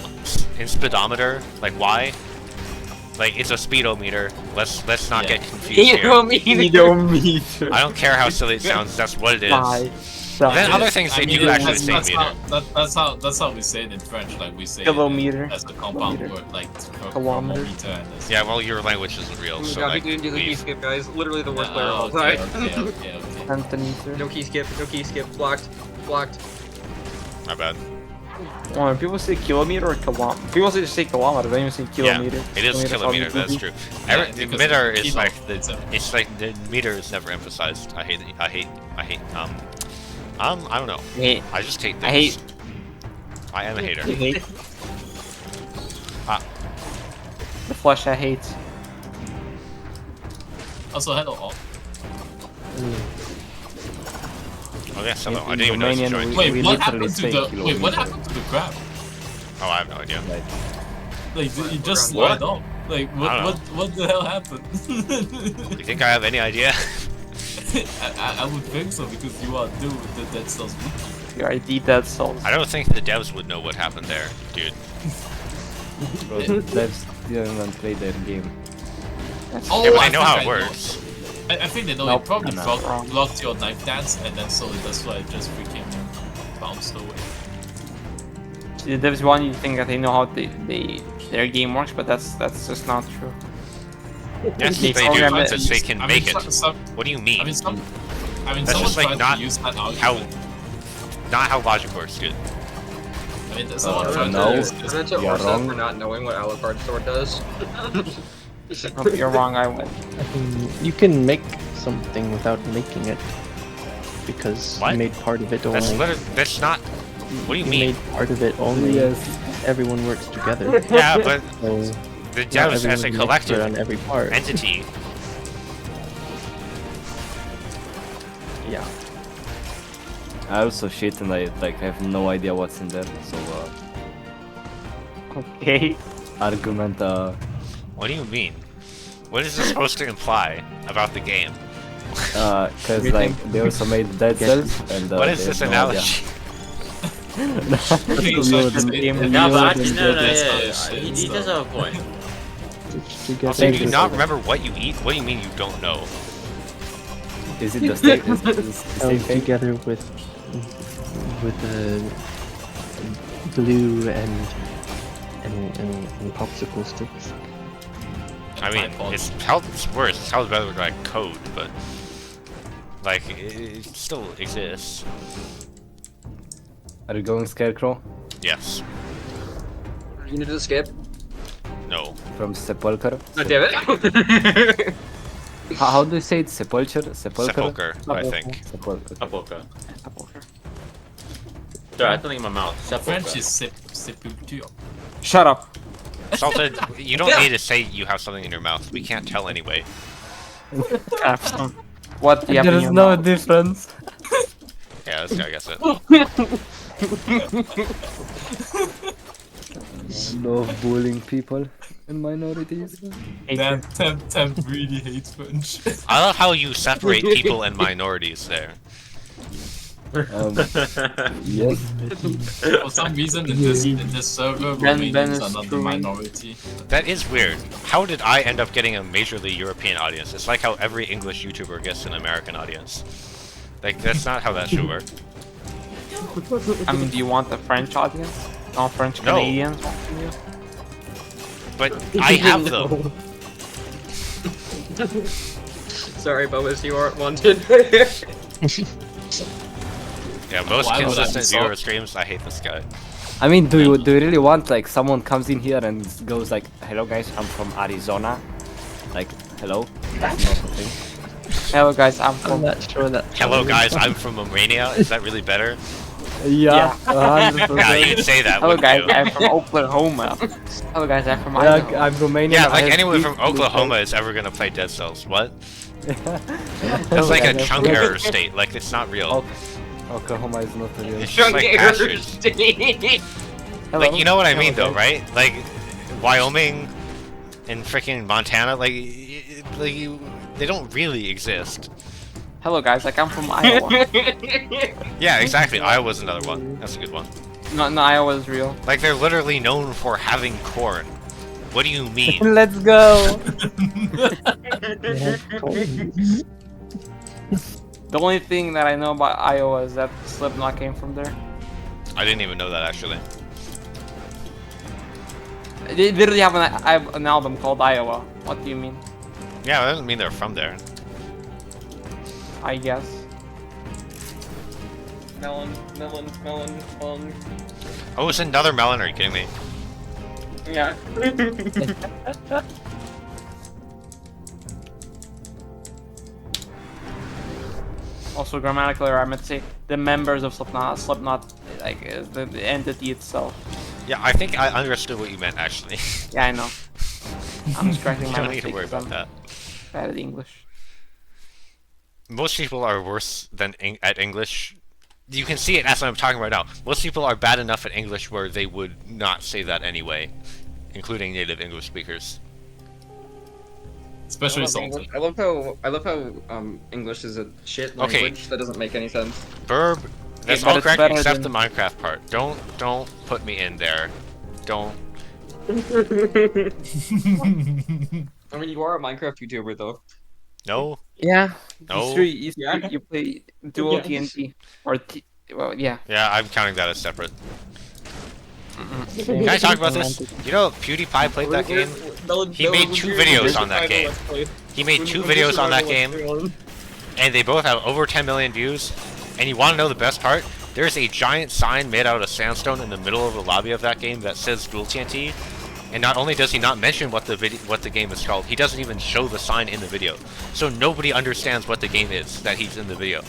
in speedometer. Like, why? Like, it's a speedometer. Let's not get confused here. I don't care how silly it sounds, that's what it is. Then other things they do actually say meter. That's how we say it in French. Like, we say Kilometer. it as a compound word, like Kilometer. and Yeah, well, your language isn't real, so like, we didn't do the key leave. skip, guys. Literally the worst player of all okay, time. okay. Centimeter. No key skip, no key skip. Blocked. Blocked. My bad. Oh, people say kilometer or kilometer. People say just say kilometer. They don't even say kilometer. Yeah, it is kilometer. That's true. because Meter is kilo, like it's it's like the meter is never emphasized. I hate. I don't know. I just hate things. I am a hater. The flesh I hate. Also, hello all. Oh yeah, hello. I didn't even know you joined. Wait, what happened to the? What happened to the crab? Oh, I have no idea. Like, you just slide off. Like, what the hell happened? You think I have any idea? I would think so, because you are new with the Dead Cells wiki. You are the Dead Cells. I don't think the devs would know what happened there, dude. Bro, devs didn't even play their game. Oh, yeah, but I they know think how I it works. I think they know. Nope. It probably No. blocked your knife dance, and then so that's why it just freaking bounced away. The devs want you to think that they know how their game works, but that's just not true. Yes, They they do. program It's it. just they can make it. What do you mean? I mean, That's someone just like tried not to use that how logic works, dude. I mean, someone tried no. to use Is this. that to You're Orsa wrong. for not knowing what Alucard sword does? Oh, you're wrong. I win. You can make something without making it. Because What? you made part of it only. That's not. What do you mean? made part of it only. Yes. Everyone works together. Yeah, but So The Not devs as a everyone's an collective expert on every part. entity. Yeah. I also shit and I like have no idea what's in there. So Okay. argument. What do you mean? What is this supposed to imply about the game? Cause like they also made Dead Cells and What is they this have no idea. analogy? No, but actually, no, That's yeah, how yeah, it shit, he does have a point. Also, do you not remember what you eat? What do you mean you don't know? Is it the same? Is it the same thing? Together with the glue and popsicle sticks. I mean, it's worse. It's held better with like code, but like it still exists. Are you going Scarecrow? Yes. You need to skip? No. From Sepulcher? Oh, damn it. How do you say it? Sepulcher? Sepulcher, I think. Sepulcher. Sepulcher. Sorry, I had something in my mouth. French Sepulcher. is sepulture. Shut up. Salted, you don't need to say you have something in your mouth. We can't tell anyway. What do you have in There's your no mouth? difference. Yeah, this guy gets it. Love bullying people and minorities. Damn, Temp really hates French. I love how you separate people and minorities there. Yes. For some reason, in this server, Ben Romanians is are not the screwing. minority. That is weird. How did I end up getting a majorly European audience? It's like how every English YouTuber gets an American audience. Like, that's not how that should work. I mean, do you want the French audience? All French No. Canadians watching you? But I have them. Sorry, Boas, you aren't wanted. Yeah, most Why would I be consistent so- viewer streams, I hate this guy. I mean, do you really want like someone comes in here and goes like, "Hello guys, I'm from Arizona," like, "Hello"? That's not the thing. Hello guys, I'm I'm from not sure that. Hello guys, I'm from Romania. Is that really better? Yeah. Yeah, you can say that. Hello wouldn't guys, you? I'm from Oklahoma. Hello guys, I'm from Yeah, Idaho. I'm Romanian. Yeah, I like have anyone beef from with Oklahoma is ever gonna play Dead Cells. What? That's Hello, like a guys, I'm chunk from- error state. Like, it's not real. Oklahoma is not real. It's just like pastures. Hello. Like, you know what I Hello, mean, though, guys. right? Like, Wyoming and freaking Montana, like they don't really exist. Hello guys, like I'm from Iowa. Yeah, exactly. Iowa's another one. That's a good one. No, Iowa is real. Like, they're literally known for having corn. What do you mean? Let's go. The only thing that I know about Iowa is that Slipknot came from there. I didn't even know that, actually. They literally have an album called Iowa. What do you mean? Yeah, that doesn't mean they're from there. I guess. Melon. Oh, it's another melon. Are you kidding me? Yeah. Also, grammatically, I meant to say the members of Slipknot. Slipknot, like, is the entity itself. Yeah, I think I understood what you meant, actually. Yeah, I know. I'm just correcting You my don't need to mistake worry 'cause about I'm that. bad at English. Most people are worse than at English. You can see it as I'm talking right now. Most people are bad enough at English where they would not say that anyway, including native English speakers. Especially Salted. I love how English is a shit Okay. language that doesn't make any sense. Burb, that's but all it's correct better except than- the Minecraft part. Don't put me in there. Don't. I mean, you are a Minecraft YouTuber though. No. Yeah. No. Sure, you play dual Yeah. TNT or well, yeah. Yeah, I'm counting that as separate. Same. Can I talk about this? You know, PewDiePie played that game. He made 2 videos on that game. He made 2 videos on that game, and they both have over 10 million views. And you want to know the best part? There's a giant sign made out of sandstone in the middle of the lobby of that game that says Dual TNT. And not only does he not mention what the game is called, he doesn't even show the sign in the video. So nobody understands what the game is that he's in the video.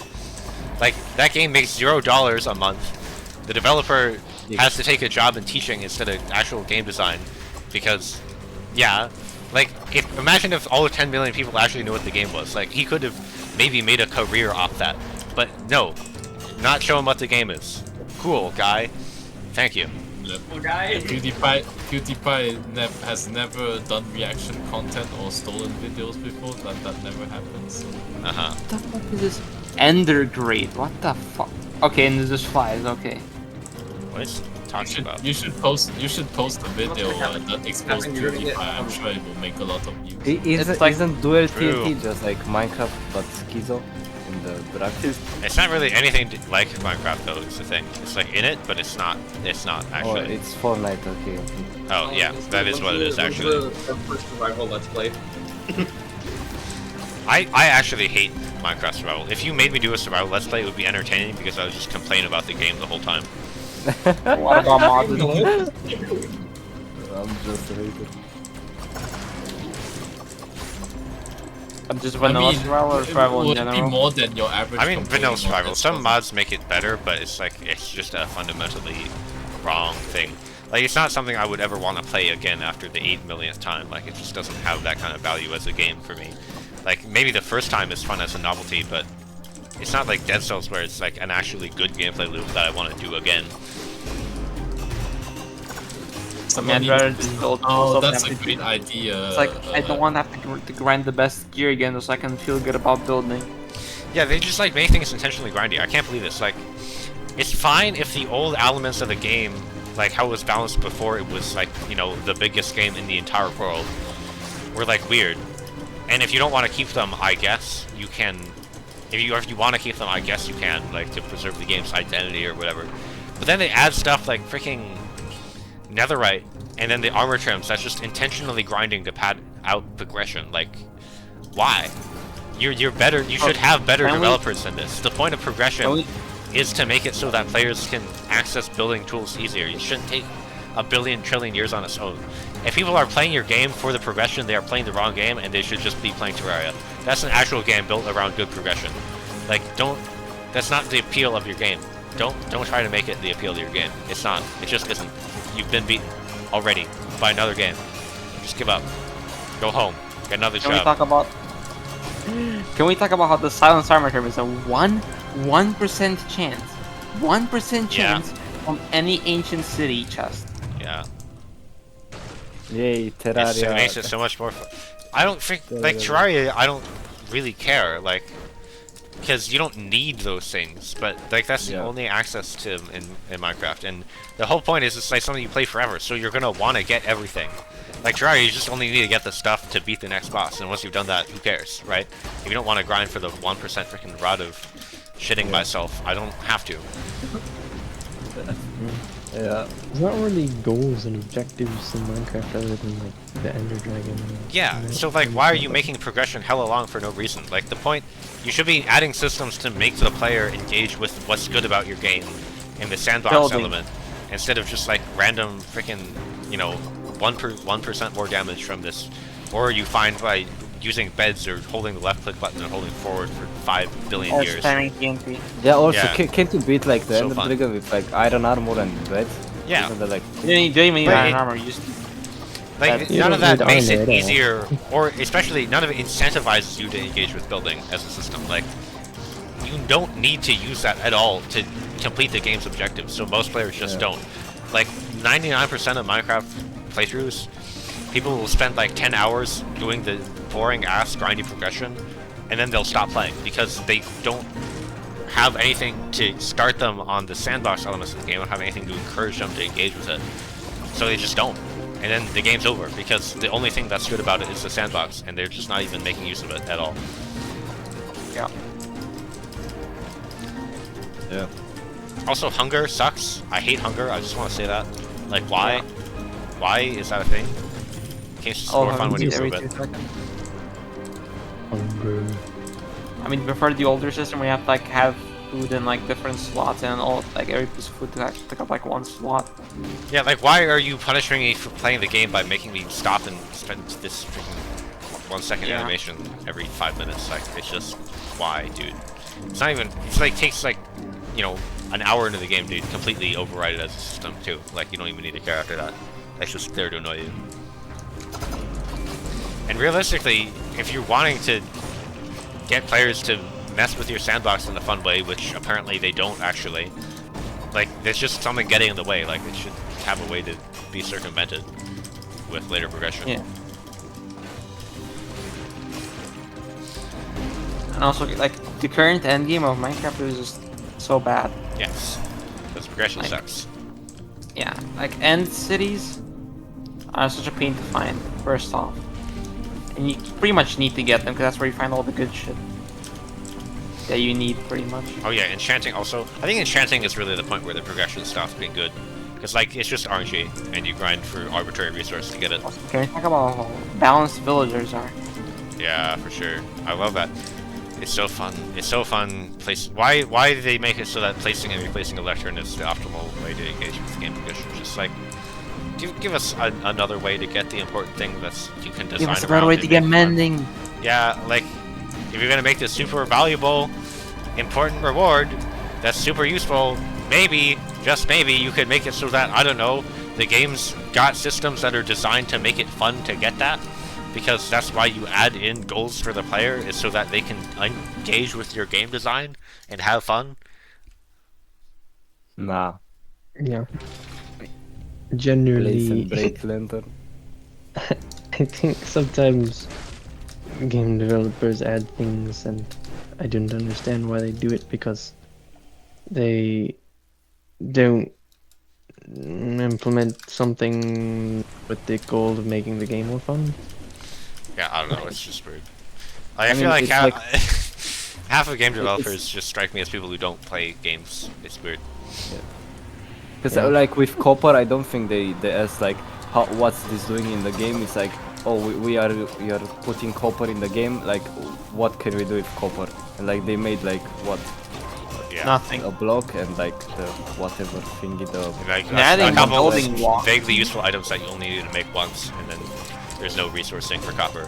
Like, that game makes $0 a month. The developer has to take a job in teaching instead of actual game design because Yeah, like imagine if all 10 million people actually knew what the game was. Like he could have maybe made a career off that, but no, not showing what the game is. Cool guy, thank you. PewDiePie has never done reaction content or stolen videos before. That never happened. So. What the fuck is this? Ender grade. What the fuck? Okay, and there's just flies. Okay. What is he talking about? You should post a video that exposes PewDiePie. I'm sure it will make a lot of views. Isn't Dual TNT just like Minecraft but schizo in the practice? It's not really anything like Minecraft though. It's the thing. It's like in it, but it's not. It's not actually. Oh, it's Fortnite. Okay. Oh yeah, that is what it is actually. Survival Let's Play. I actually hate Minecraft survival. If you made me do a survival let's play, it would be entertaining because I would just complain about the game the whole time. What about mods? I'm just a hater. I'm just vanilla survival or survival in would general? be more than your average. I mean vanilla complaining survival. about Some it. mods make it better, but it's like it's just a fundamentally wrong thing. Like it's not something I would ever want to play again after the 8 millionth time. Like it just doesn't have that kind of value as a game for me. Like maybe the first time is fun as a novelty, but it's not like Dead Cells where it's like an actually good gameplay loop that I want to do again. I'd rather just build that's a great idea. It's like I don't want to have to grind the best gear again, so I can feel good about building. Yeah, they just like make things intentionally grindy. I can't believe this. Like, it's fine if the old elements of the game, like how it was balanced before it was like, you know, the biggest game in the entire world, were like weird. And if you don't want to keep them, I guess you can. If you want to keep them, I guess you can, like to preserve the game's identity or whatever. But then they add stuff like freaking netherite, and then the armor trims that's just intentionally grinding to pad out progression. Like, why? You're better. You should have better developers than this. The point of progression is to make it so that players can access building tools easier. You shouldn't take a billion trillion years on its own. If people are playing your game for the progression, they are playing the wrong game, and they should just be playing Terraria. That's an actual game built around good progression. Like, don't. That's not the appeal of your game. Don't try to make it the appeal of your game. It's not. It just isn't. You've been beaten already by another game. Just give up. Go home. Get another job. Can we talk about how the silence armor term is a 1% chance, 1% chance from any ancient city chest? Yeah. Yay, Terraria. It makes it so much more fun. I don't think, like, Terraria, I don't really care, like, because you don't need those things, but, like, that's the only access to in Minecraft, and the whole point is it's, like, something you play forever, so you're gonna want to get everything. Like, Terraria, you just only need to get the stuff to beat the next boss, and once you've done that, who cares, right? If you don't want to grind for the 1% freaking rod of shitting myself, I don't have to. Yeah. There's not really goals and objectives in Minecraft other than like the Ender Dragon. Yeah, so like why are you making progression hella long for no reason? Like the point, you should be adding systems to make the player engage with what's good about your game in the sandbox element, instead of just like random freaking, you know, 1% more damage from this, or you find by using beds or holding the left click button and holding forward for 5 billion years. Yeah, also can't you beat like the So Ender fun. Dragon with like iron armor and beds? Yeah. Isn't that, like, You don't even need iron armor, you just... Like, You none don't of that need makes armor it at all. easier, or especially none of it incentivizes you to engage with building as a system. Like, you don't need to use that at all to complete the game's objectives, so most players just don't. Like, 99% of Minecraft playthroughs, people will spend like 10 hours doing the boring-ass grindy progression, and then they'll stop playing, because they don't have anything to start them on the sandbox elements of the game, or have anything to encourage them to engage with it. So they just don't. And then the game's over, because the only thing that's good about it is the sandbox, and they're just not even making use of it at all. Yeah. Yeah. Also, hunger sucks. I hate hunger, I just want to say that. Like, why? Why is that a thing? Game's just more fun when you prove it. Hunger. I mean, before the older system, we have to like have food in like different slots, and all like every piece of food to actually take up like one slot. Yeah, like, why are you punishing me for playing the game by making me stop and spend this freaking 1 second animation every 5 minutes? Like, it's just, why, dude? It's not even, it's like, takes like, you know, an hour into the game to completely override it as a system, too. Like, you don't even need to care after that. That's just there to annoy you. And realistically, if you're wanting to get players to mess with your sandbox in a fun way, which apparently they don't actually, like, there's just something getting in the way. Like, it should have a way to be circumvented with later progression. Yeah. And also, like, the current endgame of Minecraft is just so bad. Yes. Because progression Like, sucks. Yeah, like, end cities are such a pain to find, first off. And you pretty much need to get them, because that's where you find all the good shit that you need, pretty much. Oh yeah, enchanting also. I think enchanting is really the point where the progression stops being good. Because, like, it's just RNG, and you grind for arbitrary resource to get it. Can we talk about how balanced villagers are? Yeah, for sure. I love that. It's so fun. It's so fun. Why do they make it so that placing and replacing a lectern is the optimal way to engage with the game progression? Just like, give us another way to get the important thing that's you can design. Give us a better way to get mending. Yeah, like, if you're gonna make this super valuable, important reward that's super useful, maybe, just maybe, you could make it so that, I don't know, the game's got systems that are designed to make it fun to get that. Because that's why you add in goals for the player, is so that they can engage with your game design and have fun. Nah. Yeah. Place Generally, and break lantern. I think sometimes game developers add things and I don't understand why they do it, because they don't implement something with the goal of making the game more fun. Yeah, I don't know, it's just weird. I mean, feel like it's half, half of game developers just strike me as people who don't play games. It's weird. Because like with copper, I don't think they ask like what's this doing in the game. It's like, oh, we are putting copper in the game. Like, what can we do with copper? And like they made like what? Yeah. Nothing. A block and like the whatever thingy the. Like, adding a couple of building blocks. vaguely useful items that you only need to make once, and then there's no resourcing for copper.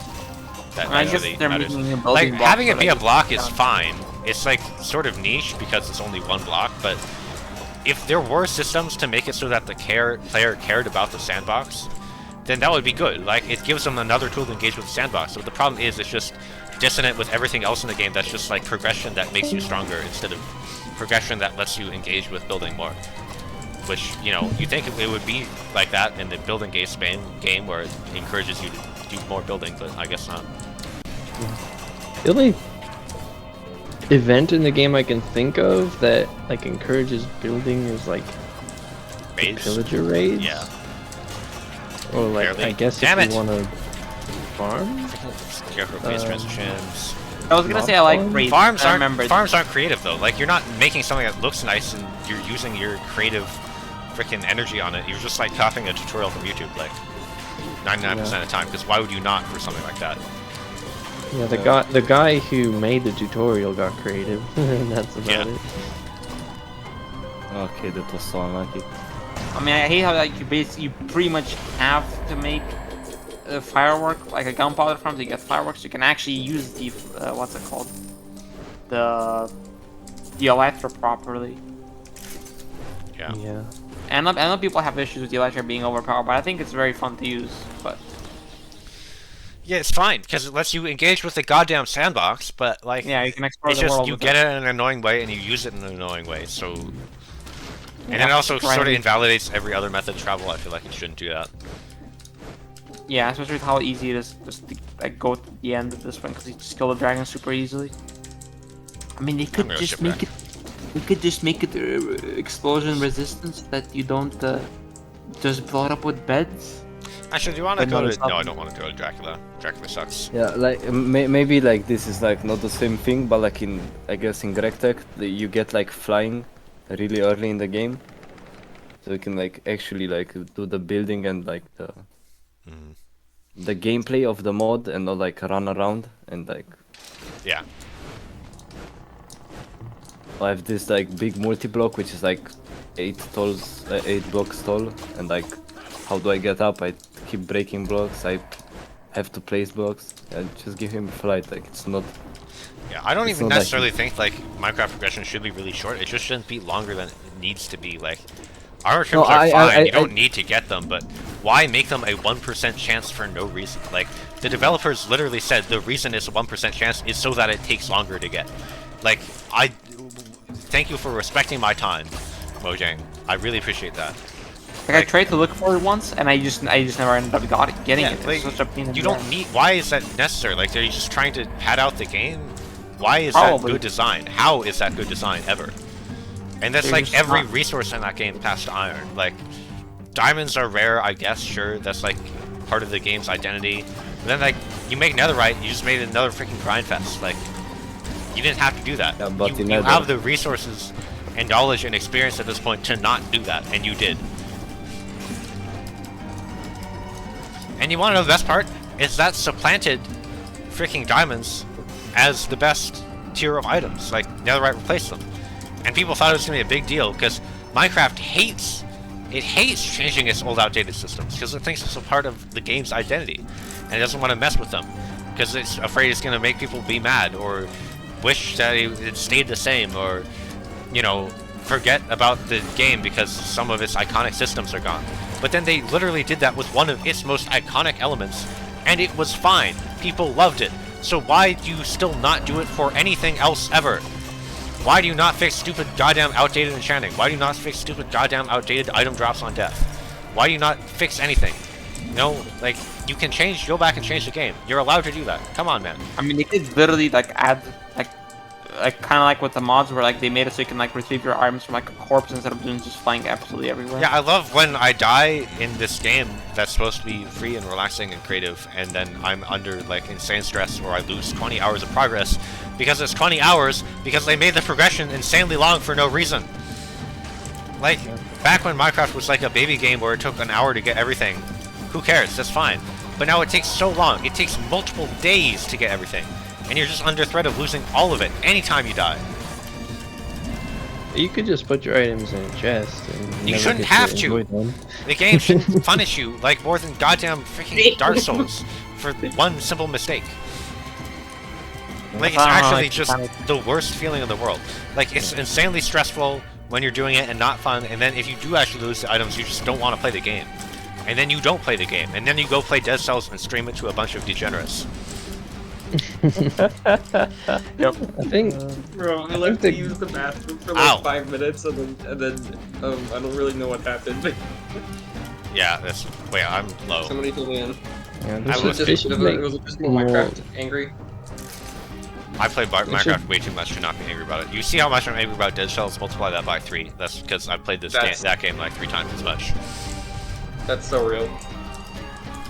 That I guess actually they're matters. making a building Like, block, having it but be I a block is guess- fine. It's like sort of niche because it's only one block, but if there were systems to make it so that the player cared about the sandbox, then that would be good. Like, it gives them another tool to engage with the sandbox. So the problem is, it's just dissonant with everything else in the game. That's just like progression that makes you stronger instead of progression that lets you engage with building more. Which, you know, you think it would be like that in the building game where it encourages you to do more building, but I guess not. The only event in the game I can think of that like encourages building is like Raids? pillager raids. Yeah. Or like, Barely. I guess Damn if it! you want to farm. Careful phase transitions. I was gonna say I like raids. Farms I aren't remember. creative though. Like, you're not making something that looks nice and you're using your creative freaking energy on it. You're just like copying a tutorial from YouTube, like 99% of the time. Because why would you not for something like that? Yeah, the guy who made the tutorial got creative, and that's about it. Okay, that was so unlucky. I mean, I hate how like you pretty much have to make a firework, like a gunpowder farm to get fireworks. You can actually use the what's it called, the elytra properly. Yeah. Yeah. And I know people have issues with the elytra being overpowered, but I think it's very fun to use. But Yeah, it's fine because it lets you engage with the goddamn sandbox. But like, yeah, you can explore it's the just world you with get it. it in an annoying way and you use it in an annoying way. So, and Yeah, it also sort of grindy. invalidates every other method of travel. I feel like it shouldn't do that. Yeah, especially with how easy it is just to like go to the end of this one because you just kill the dragon super easily. I mean, they could gonna just ship make back. it. We could just make it explosion resistance that you don't just blow it up with beds. Actually, do you want to But go no, to? it's not- No, I don't want to go to Dracula. Dracula sucks. Yeah, like maybe like this is like not the same thing, but like in I guess in GregTech you get like flying really early in the game, so you can like actually like do the building and like the gameplay of the mod and not like run around and like. Yeah. I have this like big multi-block which is like 8 blocks tall, and like how do I get up? I keep breaking blocks. I have to place blocks. I just give him flight. Like it's not. Yeah, I don't It's even not like- necessarily think like Minecraft progression should be really short. It just shouldn't be longer than it needs to be. Like, armor trims No, are fine. I- You don't need to get them, but why make them a 1% chance for no reason? Like, the developers literally said the reason it's a 1% chance is so that it takes longer to get. Like, I thank you for respecting my time, Mojang. I really appreciate that. Like, I tried to look for it once, and I just never ended up getting it. It's like, such a pain in the you don't ass. need. Why is that necessary? Like, they're just trying to pad out the game. Why is Probably. that good design? How is that good design ever? And that's They're like just every not- resource in that game past iron. Like, diamonds are rare, I guess. Sure, that's like part of the game's identity. But then, like, you make Netherite, you just made another freaking grind fest. Like, you didn't have to do that. Yeah, but you in you Nether- have the resources and knowledge and experience at this point to not do that, and you did. And you want to know the best part? Is that supplanted freaking diamonds as the best tier of items. Like, Netherite replaced them. And people thought it was going to be a big deal, because Minecraft hates changing its old outdated systems, because it thinks it's a part of the game's identity. And it doesn't want to mess with them, because it's afraid it's going to make people be mad, or wish that it stayed the same, or, you know, forget about the game because some of its iconic systems are gone. But then they literally did that with one of its most iconic elements, and it was fine. People loved it. So why do you still not do it for anything else ever? Why do you not fix stupid goddamn outdated enchanting? Why do you not fix stupid goddamn outdated item drops on death? Why do you not fix anything? You know, like, you can go back and change the game. You're allowed to do that. Come on, man. I mean, they did literally like add like kind of like with the mods where like they made it so you can like retrieve your items from like a corpse instead of doing just flying absolutely everywhere. Yeah, I love when I die in this game that's supposed to be free and relaxing and creative, and then I'm under like insane stress or I lose 20 hours of progress because it's 20 hours because they made the progression insanely long for no reason. Like, back when Minecraft was like a baby game where it took an hour to get everything, who cares? That's fine. But now it takes so long. It takes multiple days to get everything. And you're just under threat of losing all of it anytime you die. You could just put your items in a chest. And You never shouldn't get have enjoy to. them. The game shouldn't punish you like more than goddamn freaking Dark Souls for one simple mistake. Like, it's actually just the worst feeling in the world. Like, it's insanely stressful when you're doing it and not fun, and then if you do actually lose the items, you just don't want to play the game. And then you don't play the game, and then you go play Dead Cells and stream it to a bunch of degenerates. Yep. I think. Bro, I left to use the bathroom for Ow. like 5 minutes, and then I don't really know what happened. Yeah, that's... Wait, I'm low. Somebody fill me in. Yeah, I this was- is, It this should make was just more more- Minecraft angry. I played should- Minecraft way too much to not be angry about it. You see how much I'm angry about Dead Cells? Multiply that by 3. That's because I played that game like 3 times as much. That's so real.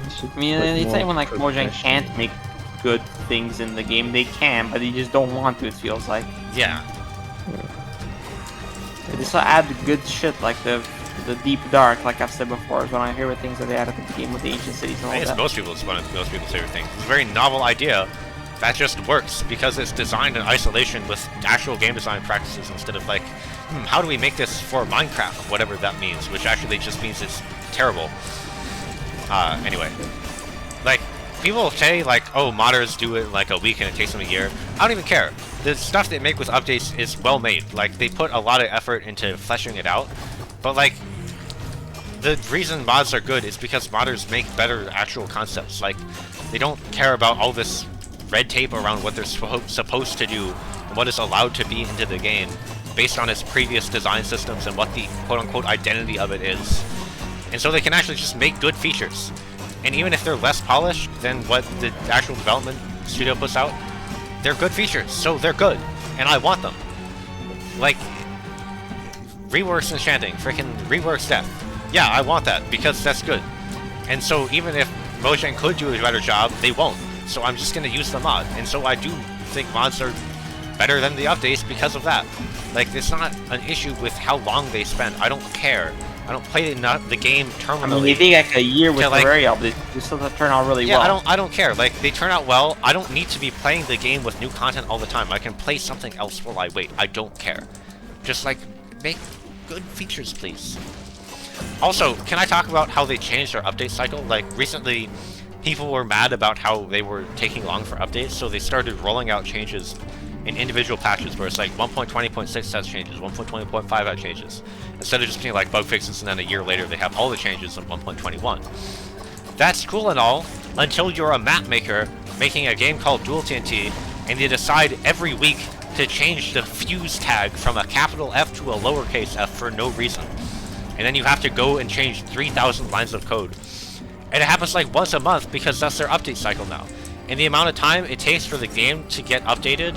this should I mean, put it's more not even like Mojang progression. can't make good things in the game. They can, but they just don't want to. It feels like Yeah. they just add good shit like the deep dark, like I've said before, is one of my favorite things that they added to the game with the ancient cities and I all think it's that. one of most people's favorite things. It's a very novel idea that just works because it's designed in isolation with actual game design practices instead of like, how do we make this for Minecraft, whatever that means, which actually just means it's terrible. Anyway. Like, people say like, oh, modders do it in like a week and it takes them a year. I don't even care. The stuff they make with updates is well made. Like, they put a lot of effort into fleshing it out, but like, the reason mods are good is because modders make better actual concepts. Like, they don't care about all this red tape around what they're supposed to do and what is allowed to be into the game based on its previous design systems and what the quote-unquote identity of it is. And so they can actually just make good features. And even if they're less polished than what the actual development studio puts out, they're good features, so they're good. And I want them. Like, reworks enchanting, freaking reworks death. Yeah, I want that, because that's good. And so even if Mojang could do a better job, they won't. So I'm just gonna use the mod. And so I do think mods are better than the updates because of that. Like, it's not an issue with how long they spend. I don't care. I don't play the game terminally. I mean, they take like a year with to, like, Terraria, but they still turn out really yeah, well. I don't care. Like, they turn out well. I don't need to be playing the game with new content all the time. I can play something else while I wait. I don't care. Just, like, make good features, please. Also, can I talk about how they changed their update cycle? Like, recently, people were mad about how they were taking long for updates, so they started rolling out changes in individual patches where it's like 1.20.6 has changes, 1.20.5 has changes. Instead of just being like bug fixes and then a year later they have all the changes in 1.21. That's cool and all, until you're a map maker making a game called Dual TNT, and you decide every week to change the fuse tag from a capital F to a lowercase f for no reason. And then you have to go and change 3,000 lines of code. And it happens like once a month because that's their update cycle now. And the amount of time it takes for the game to get updated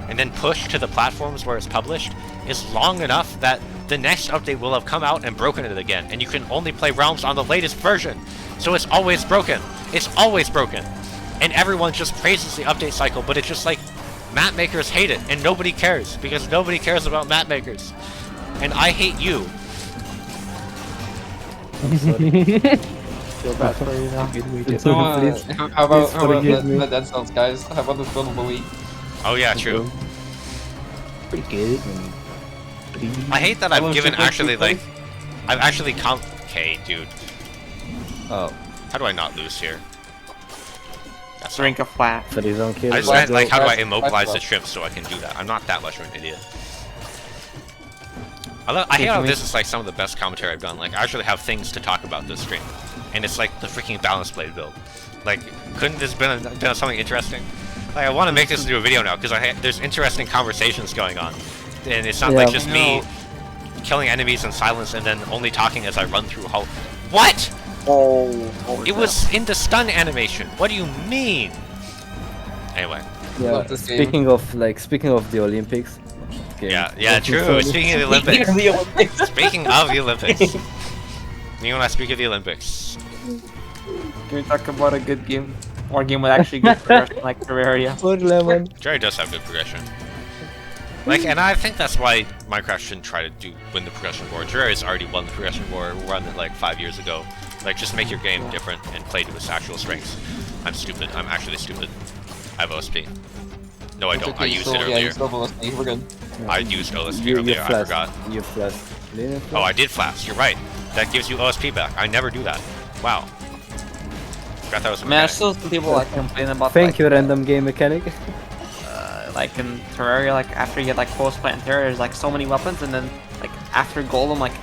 and then pushed to the platforms where it's published is long enough that the next update will have come out and broken it again, and you can only play Realms on the latest version. So it's always broken. It's always broken. And everyone just praises the update cycle, but it's just like, map makers hate it, and nobody cares, because nobody cares about map makers. And I hate you. Feel bad for you now. It's So, please. how about forgive me. the Dead Cells, guys? How about the build of the week? Oh yeah, true. Pretty good. I hate that I've given actually like... I've actually okay, dude. Oh. How do I not lose here? That's Drink a flat. So these don't kill. I just meant, like, how do I That's immobilize the left. shrimp so I can do that? I'm not that much of an idiot. I hate how this is like some of the best commentary I've done. Like, I actually have things to talk about this stream. And it's like the freaking balance blade build. Like, couldn't this been something interesting? Like, I want to make this into a video now, because there's interesting conversations going on. And it's not like just me killing enemies in silence and then only talking as I run through whole... What?! It was in the stun animation. What do you mean? Anyway. Yeah. Love this game. Speaking of the Olympics. Okay. Yeah, true. Speaking of the Olympics. The Olympics. Speaking of the Olympics. You when I speak of the Olympics. Can we talk about a good game? Or a game with actually good progression like Terraria? Jerry does have good progression. Like, and I think that's why Minecraft shouldn't try to win the progression war. Terraria's already won the progression war, won it like 5 years ago. Like, just make your game different and play to its actual strengths. I'm stupid. I'm actually stupid. I have OSP. No, I don't. I used it Yeah, earlier. you still have OSP. We're good. I used OSP You earlier. I forgot. You flashed. Oh, I did flash. You're right. That gives you OSP back. I never do that. Wow. Forgot that was a Man, mechanic. there's still some people like complain about Thank like, you, random game mechanic. like in Terraria, like after you get like post plant Terraria, there's like so many weapons, and then like after Golem, like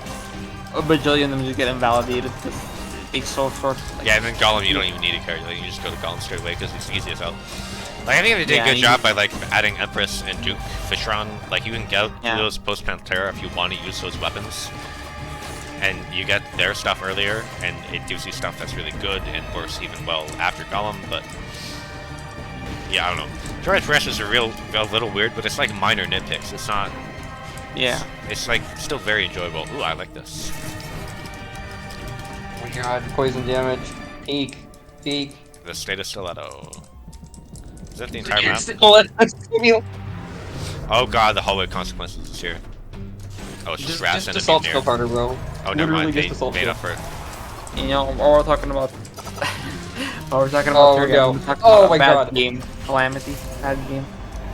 a bajillion of them just get invalidated because it takes so short. Like, Yeah, and then Golem, you don't even need a carry. Like, you just go to Golem straight away because it's easy as hell. Like, I think they did a good job by like adding Empress and Duke Fishron. Like, you can get those post Pantera if you want to use those weapons, and you get their stuff earlier, and it gives you stuff that's really good and works even well after Golem. But yeah, I don't know. Terraria Fresh is a little weird, but it's like minor nitpicks. It's not. Yeah. It's like still very enjoyable. Ooh, I like this. Oh my god, poison damage. Peak. Peak. The state of stiletto. Is that the entire map? Oh god, the hallway consequences is here. Oh, it's just rats and a assault mutineer. skill harder, bro. Oh, never mind. Literally just They assault made skill. up for it. You know, while we're talking about, while we're talking about Terraria, no. we're talking Oh about my a bad god. game, Calamity, bad game.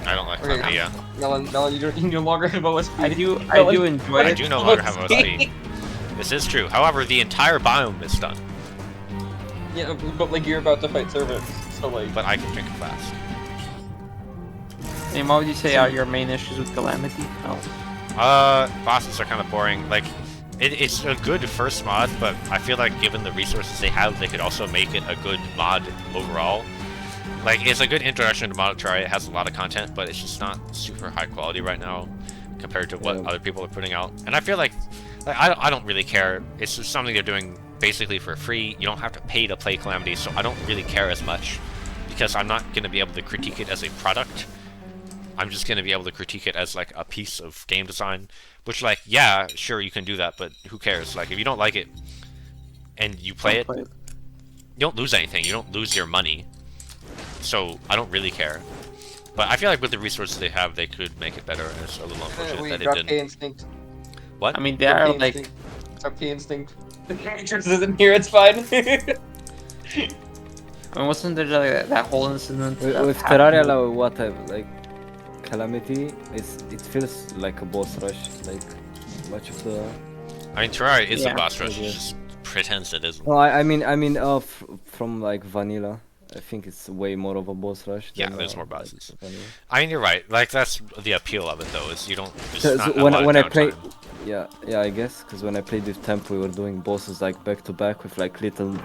I don't like Okay. Calamity, yeah. Melon, you no longer have OSP. I do enjoy I it. do no longer have OSP. This is true. However, the entire biome is done. Yeah, but like you're about to fight servants, so like. But I can drink it fast. And what would you say are your main issues with Calamity? Oh. Bosses are kind of boring. Like, it's a good first mod, but I feel like given the resources they have, they could also make it a good mod overall. Like, it's a good introduction to Mod Terraria. It has a lot of content, but it's just not super high quality right now compared to what other people are putting out. And I feel like I don't really care. It's just something they're doing basically for free. You don't have to pay to play Calamity, so I don't really care as much because I'm not going to be able to critique it as a product. I'm just going to be able to critique it as like a piece of game design, which like, yeah, sure, you can do that, but who cares? Like, if you don't like it and you play it, you don't lose anything. You don't lose your money. So I don't really care. But I feel like with the resources they have, they could make it better, and it's a little unfortunate that it didn't. Instinct. What? I mean, they are like. Drop K instinct. The character isn't here. It's fine. I mean, wasn't there like, that whole incident? With Terraria, like, what like Calamity, it feels like a boss rush. Like much of the. I mean, Terraria is a boss rush. It just pretends it isn't. No, I mean, from like vanilla. I think it's way more of a boss rush. Yeah, than, there's more bosses. I mean, you're right. Like, that's the appeal of it, though, is you don't. When I play, yeah, I guess, because when I played with Temp, we were doing bosses like back to back with like little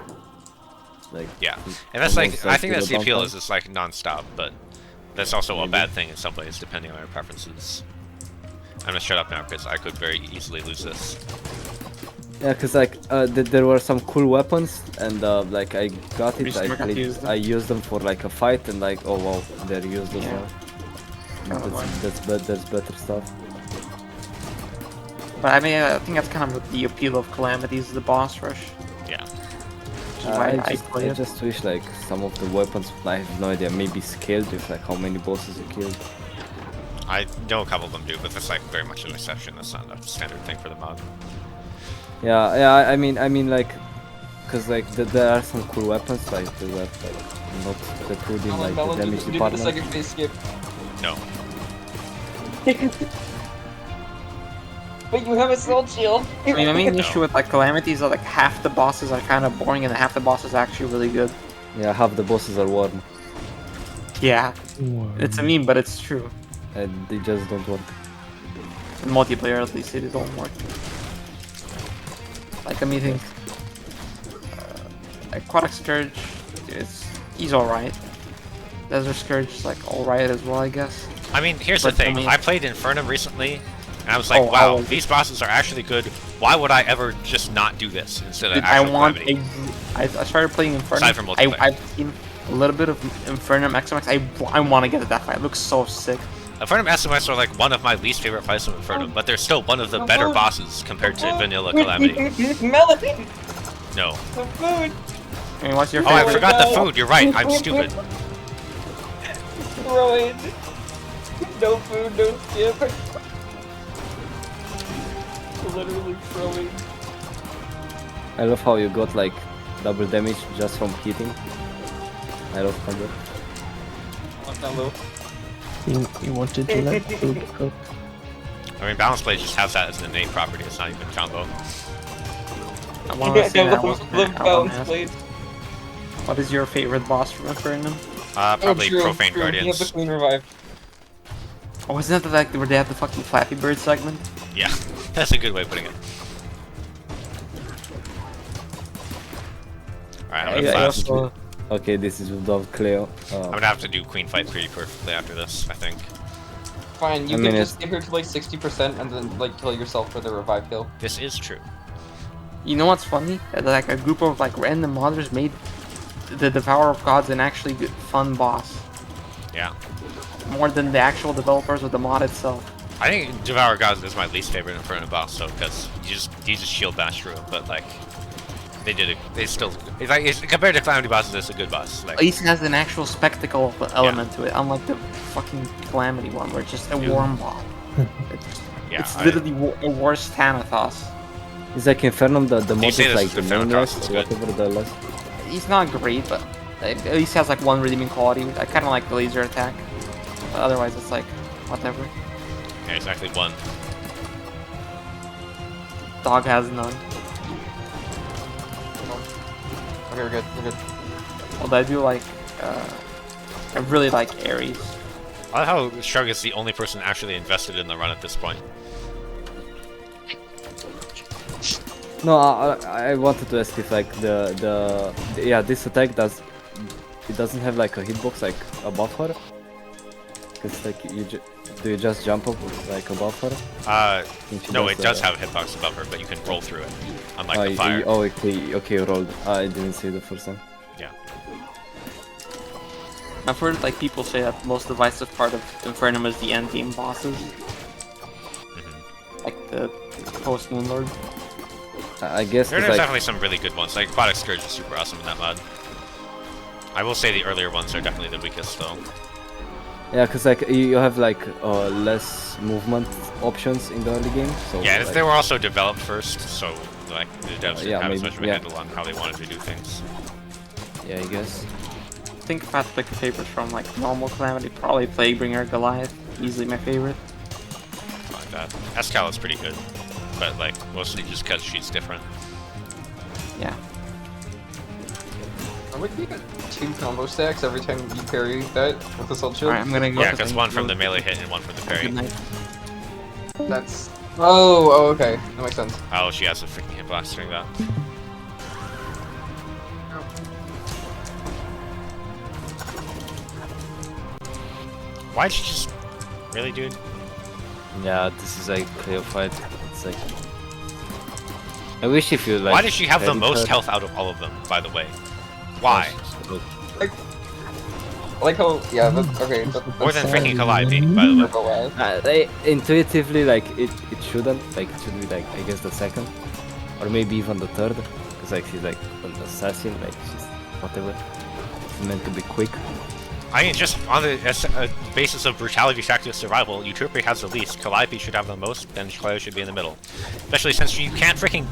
Like Yeah, and that's like almost I think that's the kill appeal downtime. is it's like non-stop, but that's also a Maybe. bad thing in some ways depending on your preferences. I'm gonna shut up now because I could very easily lose this. Yeah, cause like there were some cool weapons, and like I got it. just never got to use them. I used them for like a fight, and like oh wow, they're useless Yeah. now. Kinda annoying. That's better stuff. But I mean, I think that's kind of the appeal of Calamities, the boss rush. Yeah. Which is why I play I it. just wish like some of the weapons, I have no idea, maybe scaled with like how many bosses you killed. I know a couple of them do, but that's like very much an exception. That's not a standard thing for the mod. Yeah, I mean like, cause like there are some cool weapons like that like not that good in like the damage department. phase skip. No. But you have a soul shield. I mean, my main No. issue with like Calamities are like half the bosses are kind of boring and half the bosses are actually really good. Yeah, half the bosses are warm, Yeah, it's a meme, but it's true. and they just don't work. In multiplayer, at least, it don't work. Like, I'm eating Aquatic Scourge, he's alright. Desert Scourge is like alright as well, I guess. I mean, here's But, the thing. I mean- I played Infernum recently, and I was like, Oh, wow, I- these bosses are actually good. Why would I ever just not do this instead of Dude, I actual want Calamity? I started playing Infernum. Aside from multiplayer. I've seen a little bit of Infernum XMX. I want to get to that fight. It looks so sick. Infernum SMS are like one of my least favorite fights of Infernum, but they're still one of the better bosses compared to Vanilla Calamity. Melody, No. the food, I mean, what's your Oh, I favorite? forgot the food. You're right. I'm stupid. ruined. No food, no skip. Literally throwing. I love how you got like double damage just from hitting. I love combo. You wanted to let food cook. I mean, Balance Blade just has that as an innate property. It's not even combo. I want to say that the wasn't I wanna balance ask, blade. what is your favorite boss from Infernum? Probably true, Profane true. You have the Guardians. Queen revive. Oh, isn't that the like where they have the fucking Flappy Bird segment? Yeah, that's a good way of putting it. Alright, I'm gonna I flash. also- Okay, this is without Cleo. I'm gonna have to do Queen Fight pretty perfectly after this, I think. Fine, you I can mean, just get her to like 60% and then like kill yourself for the revive kill. This is true. You know what's funny? Like a group of like random modders made the Devourer of Gods an actually good, fun boss, Yeah. more than the actual developers of the mod itself. I think Devour Gods is my least favorite Inferno boss, so because you just shield bash through him, but like they did it. They still compared to Calamity bosses, it's a good boss. Like At least it has an actual spectacle element to it, unlike the fucking Calamity one, where it's just a worm ball. It's literally a worse Thanatos. It's like Infernum, the mod say is this like is the the main Thanatos rest, is good? whatever the last. He's not great, but at least has like one redeeming quality. I kind of like the laser attack. But otherwise, it's like whatever. yeah, exactly one. Dog has none. Okay, we're good, we're good. Although I do like, I really like Ares. I like how Shrug is the only person actually invested in the run at this point. No, I wanted to ask if like yeah, this attack doesn't have like a hitbox like above her. Cause like do you just jump up like above her? Think she No, it does the- have a hitbox above her, but you can roll through it, unlike Oh, the fire. okay, you rolled. I didn't see the first time. Yeah. I've heard like people say that the most divisive part of Infernum is the end game bosses, like the post Moonlord. I guess There's it's like definitely some really good ones. Like Aquatic Scourge is super awesome in that mod. I will say the earlier ones are definitely the weakest though. yeah, cause like you have like less movement options in the early game. So Yeah, like, they were also developed first, so like the devs didn't yeah, have as maybe- much of a yeah. handle on how they wanted to do things. yeah, I guess. I think if I had to pick a favorite from like normal Calamity, probably Plaguebringer Goliath, easily my favorite. Like that. Escal is pretty good, but like mostly just because she's different. Yeah. Are we getting 2 combo stacks every time you parry that with the soul shield? Alright, I'm gonna go. Yeah, 'cause because I one need from to the melee hit and one from the go. parry. Good night. That's... Oh, okay. That makes sense. Oh, she has a freaking hit blast during that. Why'd you just... Really, dude? Yeah, this is like clear fight. It's like... I wish if you like... Why does she have the carried most her- health out of all of them, by the way? Why? I like how, yeah, that's, okay. More than freaking Calliope, by the way. Intuitively, like, it shouldn't. Like, it should be, like, I guess the second. Or maybe even the third. Because, like, she's, like, an assassin. Like, she's whatever. She's meant to be quick. I mean, just on the basis of brutality factor survival, Euterpe has the least, Calliope should have the most, then Cleo should be in the middle. Especially since you can't freaking